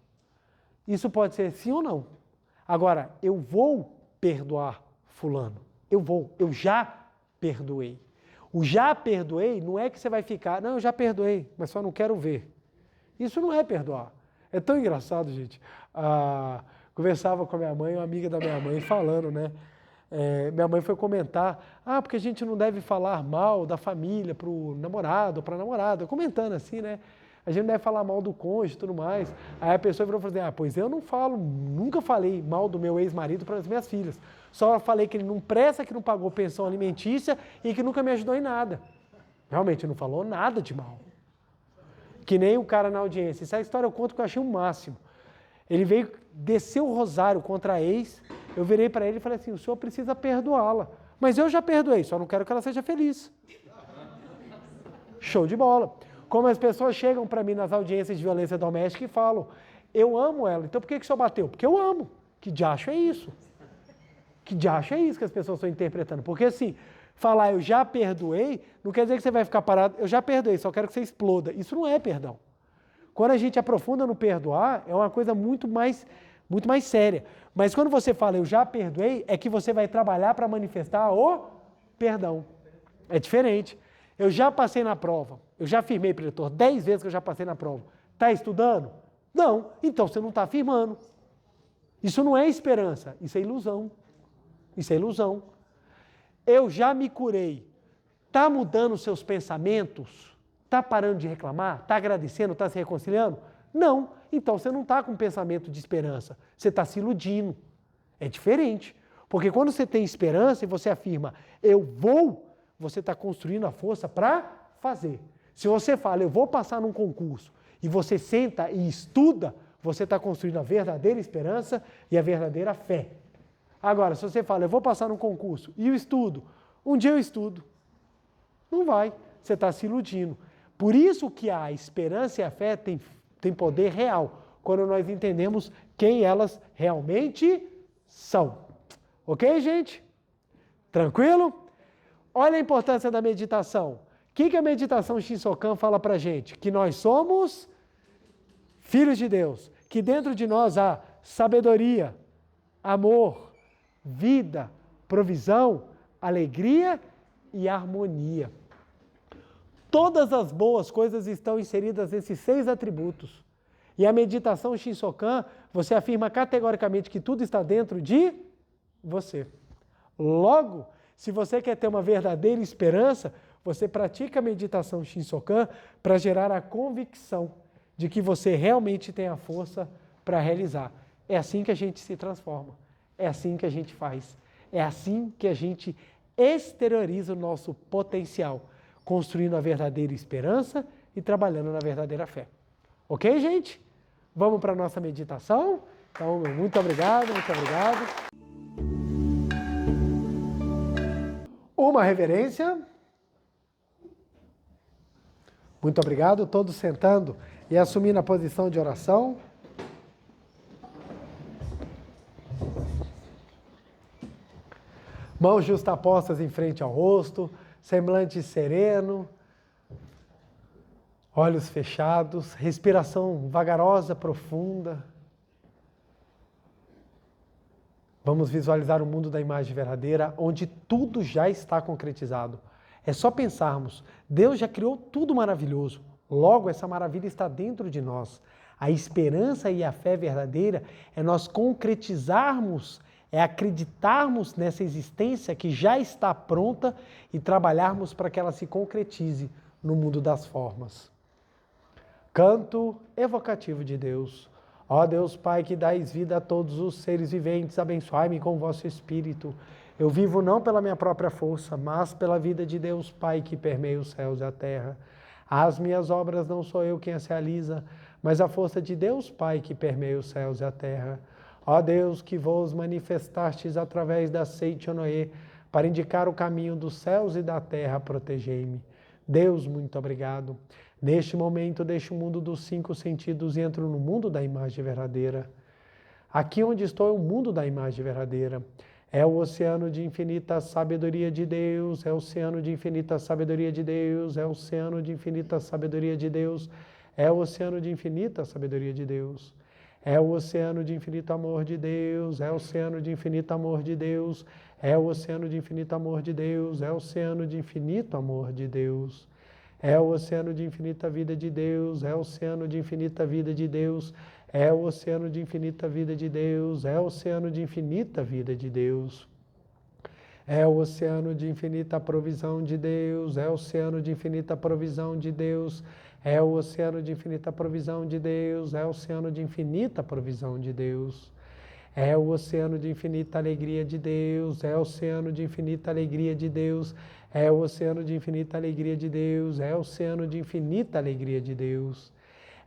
Isso pode ser sim ou não. Agora, eu vou perdoar fulano. Eu já perdoei. O já perdoei não é que você vai ficar, não, eu já perdoei, mas só não quero ver. Isso não é perdoar. É tão engraçado, gente. Conversava com a minha mãe, uma amiga da minha mãe, falando, né? Minha mãe foi comentar, porque a gente não deve falar mal da família pro namorado ou pra namorada, comentando assim, né? A gente não deve falar mal do cônjuge e tudo mais. Aí a pessoa virou e falou assim, pois eu não falo, nunca falei mal do meu ex-marido para as minhas filhas. Só falei que ele não presta, que não pagou pensão alimentícia e que nunca me ajudou em nada. Realmente não falou nada de mal. Que nem o cara na audiência. Essa história eu conto que eu achei o máximo. Ele veio, desceu o rosário contra a ex, eu virei para ele e falei assim, o senhor precisa perdoá-la. Mas eu já perdoei, só não quero que ela seja feliz. Show de bola. Como as pessoas chegam para mim nas audiências de violência doméstica e falam, eu amo ela, então por que o senhor bateu? Porque eu amo. Que diacho é isso? Que diacho é isso que as pessoas estão interpretando? Porque assim, falar eu já perdoei, não quer dizer que você vai ficar parado, eu já perdoei, só quero que você exploda. Isso não é perdão. Quando a gente aprofunda no perdoar, é uma coisa muito mais séria. Mas quando você fala eu já perdoei, é que você vai trabalhar para manifestar o perdão. É diferente. Eu já passei na prova, eu já firmei, preletor, 10 vezes que eu já passei na prova. Está estudando? Não. Então você não está afirmando. Isso não é esperança, isso é ilusão. Isso é ilusão. Eu já me curei. Está mudando os seus pensamentos? Está parando de reclamar? Está agradecendo? Está se reconciliando? Não. Então você não está com pensamento de esperança. Você está se iludindo. É diferente. Porque quando você tem esperança e você afirma, eu vou, você está construindo a força para fazer. Se você fala, eu vou passar num concurso, e você senta e estuda, você está construindo a verdadeira esperança e a verdadeira fé. Agora, se você fala, eu vou passar num concurso e eu estudo, um dia eu estudo. Não vai, você está se iludindo. Por isso que a esperança e a fé têm poder real, quando nós entendemos quem elas realmente são. Ok, gente? Tranquilo? Olha a importância da meditação. O que a meditação Shinsokan fala para a gente? Que nós somos filhos de Deus, que dentro de nós há sabedoria, amor, vida, provisão, alegria e harmonia. Todas as boas coisas estão inseridas nesses 6 atributos. E a meditação Shinsokan, você afirma categoricamente que tudo está dentro de você. Logo, se você quer ter uma verdadeira esperança, você pratica a meditação Shinsokan para gerar a convicção de que você realmente tem a força para realizar. É assim que a gente se transforma. É assim que a gente faz. É assim que a gente exterioriza o nosso potencial, construindo a verdadeira esperança e trabalhando na verdadeira fé. Ok, gente? Vamos para a nossa meditação? Então, muito obrigado, muito obrigado. Uma reverência. Muito obrigado, todos sentando e assumindo a posição de oração. Mãos justapostas em frente ao rosto, semblante sereno, olhos fechados, respiração vagarosa, profunda. Vamos visualizar o mundo da imagem verdadeira, onde tudo já está concretizado. É só pensarmos, Deus já criou tudo maravilhoso, logo essa maravilha está dentro de nós. A esperança e a fé verdadeira é nós concretizarmos, é acreditarmos nessa existência que já está pronta e trabalharmos para que ela se concretize no mundo das formas. Canto evocativo de Deus. Ó Deus Pai, que dais vida a todos os seres viventes, abençoai-me com o vosso Espírito. Eu vivo não pela minha própria força, mas pela vida de Deus Pai que permeia os céus e a terra. As minhas obras não sou eu quem as realiza, mas a força de Deus Pai que permeia os céus e a terra. Ó Deus, que vos manifestastes através da Seite Onoê, para indicar o caminho dos céus e da terra, protegei-me. Deus, muito obrigado. Neste momento, deixo o mundo dos 5 sentidos e entro no mundo da imagem verdadeira. Aqui onde estou é o mundo da imagem verdadeira. É o oceano de infinita sabedoria de Deus, é o oceano de infinita sabedoria de Deus, é o oceano de infinita sabedoria de Deus, é o oceano de infinita sabedoria de Deus. É o oceano de infinito amor de Deus, é o oceano de infinito amor de Deus, é o oceano de infinito amor de Deus, é o oceano de infinito amor de Deus. É o oceano de infinita vida de Deus, é o oceano de infinita vida de Deus, é o oceano de infinita vida de Deus, é o oceano de infinita vida de Deus. É o oceano de infinita provisão de Deus, é o oceano de infinita provisão de Deus, é o oceano de infinita provisão de Deus, é o oceano de infinita provisão de Deus. É o oceano de infinita alegria de Deus, é o oceano de infinita alegria de Deus, é o oceano de infinita alegria de Deus, é o oceano de infinita alegria de Deus.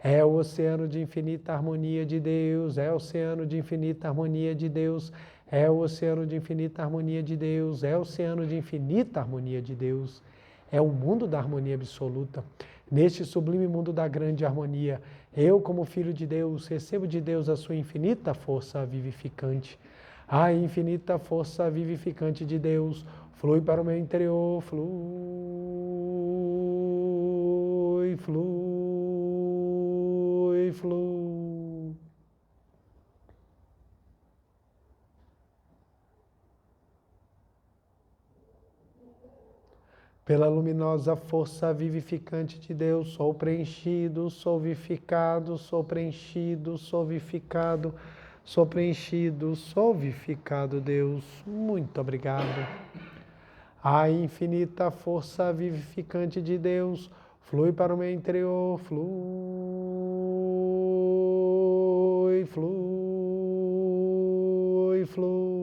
É o oceano de infinita harmonia de Deus, é o oceano de infinita harmonia de Deus, é o oceano de infinita harmonia de Deus, é o oceano de infinita harmonia de Deus. É o mundo da harmonia absoluta. Neste sublime mundo da grande harmonia, eu, como filho de Deus, recebo de Deus a sua infinita força vivificante. A infinita força vivificante de Deus flui para o meu interior, flui, flui, flui. Pela luminosa força vivificante de Deus, sou preenchido, sou vivificado, sou preenchido, sou vivificado, sou preenchido, sou vivificado, Deus. Muito obrigado. A infinita força vivificante de Deus flui para o meu interior, flui, flui, flui.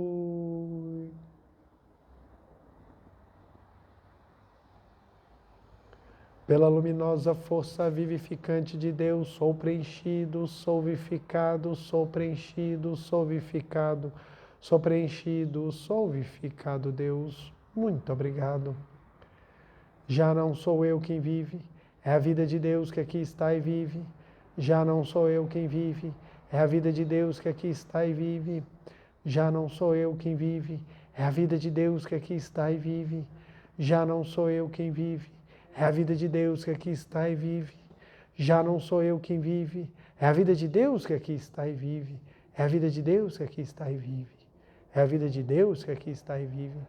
Pela luminosa força vivificante de Deus, sou preenchido, sou vivificado, sou preenchido, sou vivificado, sou preenchido, sou vivificado, Deus. Muito obrigado. Já não sou eu quem vive, é a vida de Deus que aqui está e vive. Já não sou eu quem vive, é a vida de Deus que aqui está e vive. Já não sou eu quem vive, é a vida de Deus que aqui está e vive. Já não sou eu quem vive, é a vida de Deus que aqui está e vive. Já não sou eu quem vive, é a vida de Deus que aqui está e vive. É a vida de Deus que aqui está e vive. É a vida de Deus que aqui está e vive.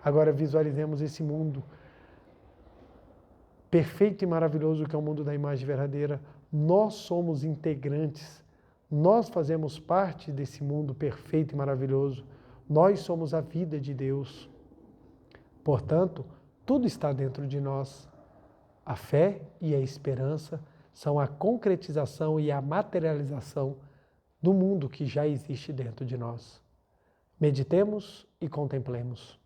Agora visualizemos esse mundo perfeito e maravilhoso que é o mundo da imagem verdadeira. Nós somos integrantes, nós fazemos parte desse mundo perfeito e maravilhoso. Nós somos a vida de Deus. Portanto, tudo está dentro de nós. A fé e a esperança são a concretização e a materialização do mundo que já existe dentro de nós. Meditemos e contemplemos.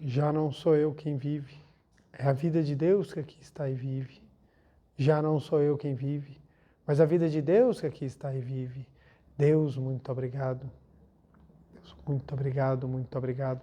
Já não sou eu quem vive, é a vida de Deus que aqui está e vive. Já não sou eu quem vive, mas a vida de Deus que aqui está e vive. Deus, muito obrigado. Deus, muito obrigado, muito obrigado.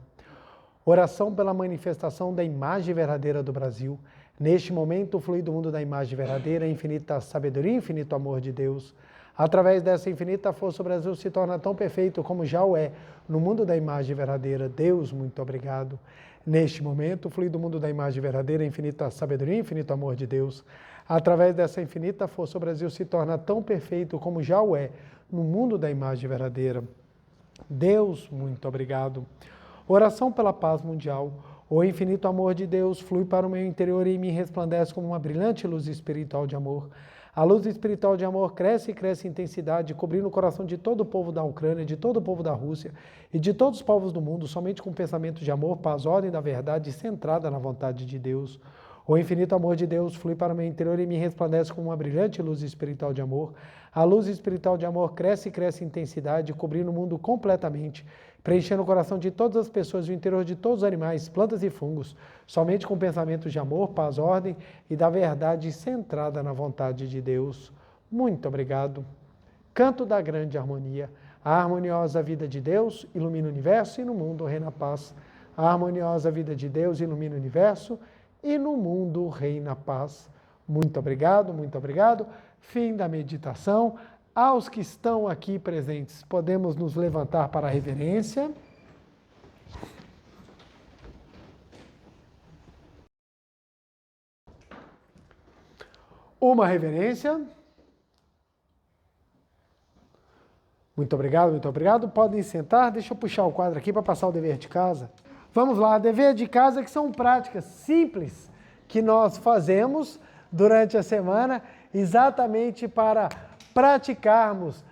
Oração pela manifestação da imagem verdadeira do Brasil. Neste momento, flui do mundo da imagem verdadeira, infinita sabedoria, infinito amor de Deus. Através dessa infinita força, o Brasil se torna tão perfeito como já o é no mundo da imagem verdadeira. Deus, muito obrigado. Neste momento, flui do mundo da imagem verdadeira, infinita sabedoria, infinito amor de Deus. Através dessa infinita força, o Brasil se torna tão perfeito como já o é no mundo da imagem verdadeira. Deus, muito obrigado. Oração pela paz mundial. O infinito amor de Deus flui para o meu interior e me resplandece como uma brilhante luz espiritual de amor. A luz espiritual de amor cresce e cresce em intensidade, cobrindo o coração de todo o povo da Ucrânia, de todo o povo da Rússia e de todos os povos do mundo, somente com pensamento de amor, paz, ordem da verdade, centrada na vontade de Deus. O infinito amor de Deus flui para o meu interior e me resplandece como uma brilhante luz espiritual de amor. A luz espiritual de amor cresce e cresce em intensidade, cobrindo o mundo completamente, preenchendo o coração de todas as pessoas e o interior de todos os animais, plantas e fungos, somente com pensamentos de amor, paz, ordem e da verdade centrada na vontade de Deus. Muito obrigado. Canto da grande harmonia. A harmoniosa vida de Deus ilumina o universo e no mundo reina a paz. A harmoniosa vida de Deus ilumina o universo e no mundo reina a paz. Muito obrigado, muito obrigado. Fim da meditação. Aos que estão aqui presentes, podemos nos levantar para a reverência. Uma reverência. Muito obrigado, muito obrigado. Podem sentar. Deixa eu puxar o quadro aqui para passar o dever de casa. Vamos lá, dever de casa que são práticas simples que nós fazemos durante a semana, exatamente para praticarmos,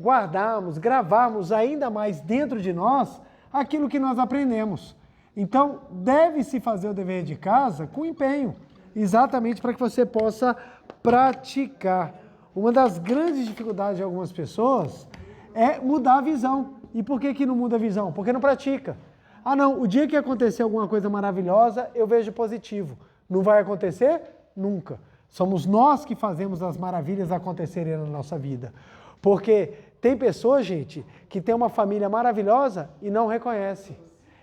guardarmos, gravarmos ainda mais dentro de nós aquilo que nós aprendemos. Então, deve-se fazer o dever de casa com empenho, exatamente para que você possa praticar. Uma das grandes dificuldades de algumas pessoas é mudar a visão. E por que não muda a visão? Porque não pratica. Ah não, o dia que acontecer alguma coisa maravilhosa, eu vejo positivo. Não vai acontecer? Nunca. Somos nós que fazemos as maravilhas acontecerem na nossa vida. Porque tem pessoas, gente, que tem uma família maravilhosa e não reconhece.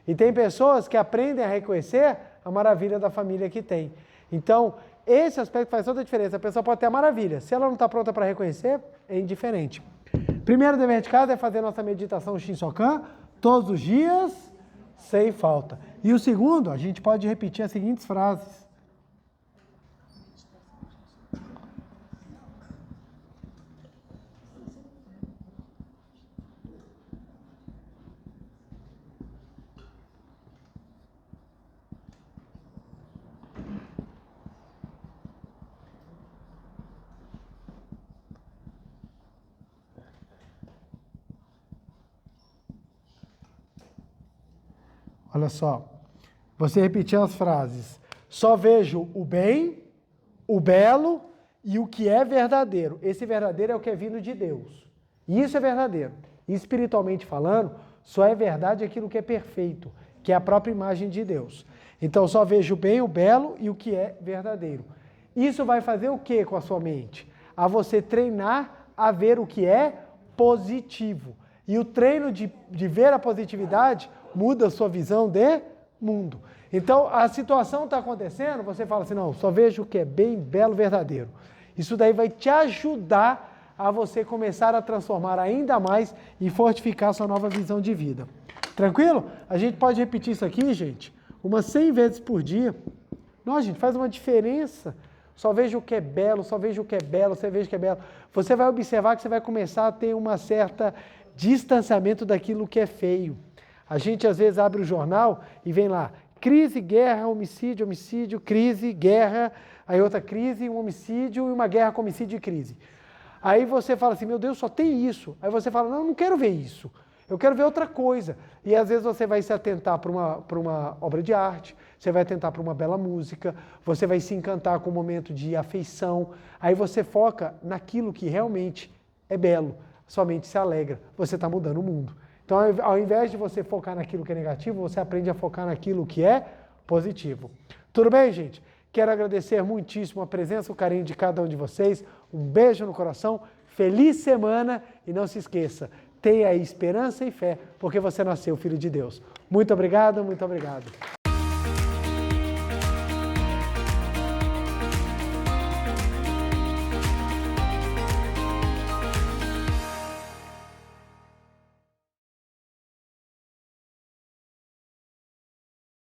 E tem pessoas que aprendem a reconhecer a maravilha da família que tem. Então, esse aspecto faz toda a diferença. A pessoa pode ter a maravilha. Se ela não está pronta para reconhecer, é indiferente. Primeiro dever de casa é fazer nossa meditação Shinsokan todos os dias, sem falta. E o segundo, a gente pode repetir as seguintes frases. Olha só, você repetir as frases. Só vejo o bem, o belo e o que é verdadeiro. Esse verdadeiro é o que é vindo de Deus. E isso é verdadeiro. E espiritualmente falando, só é verdade aquilo que é perfeito, que é a própria imagem de Deus. Então, só vejo o bem, o belo e o que é verdadeiro. Isso vai fazer o que com a sua mente? A você treinar a ver o que é positivo. E o treino de ver a positividade muda a sua visão de mundo. Então, a situação está acontecendo, você fala assim, não, só vejo o que é bem, belo, verdadeiro. Isso daí vai te ajudar a você começar a transformar ainda mais e fortificar a sua nova visão de vida. Tranquilo? A gente pode repetir isso aqui, gente, umas 100 vezes por dia. Nossa, gente, faz uma diferença. Só vejo o que é belo, só vejo o que é belo, só vejo o que é belo. Você vai observar que você vai começar a ter uma certa distanciamento daquilo que é feio. A gente às vezes abre o jornal e vem lá, crise, guerra, homicídio, homicídio, crise, guerra, aí outra crise, um homicídio e uma guerra com homicídio e crise. Aí você fala assim, meu Deus, só tem isso. Aí você fala, não quero ver isso, eu quero ver outra coisa. E às vezes você vai se atentar para uma obra de arte, você vai atentar para uma bela música, você vai se encantar com um momento de afeição, aí você foca naquilo que realmente é belo, sua mente se alegra, você está mudando o mundo. Então, ao invés de você focar naquilo que é negativo, você aprende a focar naquilo que é positivo. Tudo bem, gente? Quero agradecer muitíssimo a presença, o carinho de cada um de vocês. Um beijo no coração, feliz semana e não se esqueça, tenha esperança e fé, porque você nasceu filho de Deus. Muito obrigado, muito obrigado.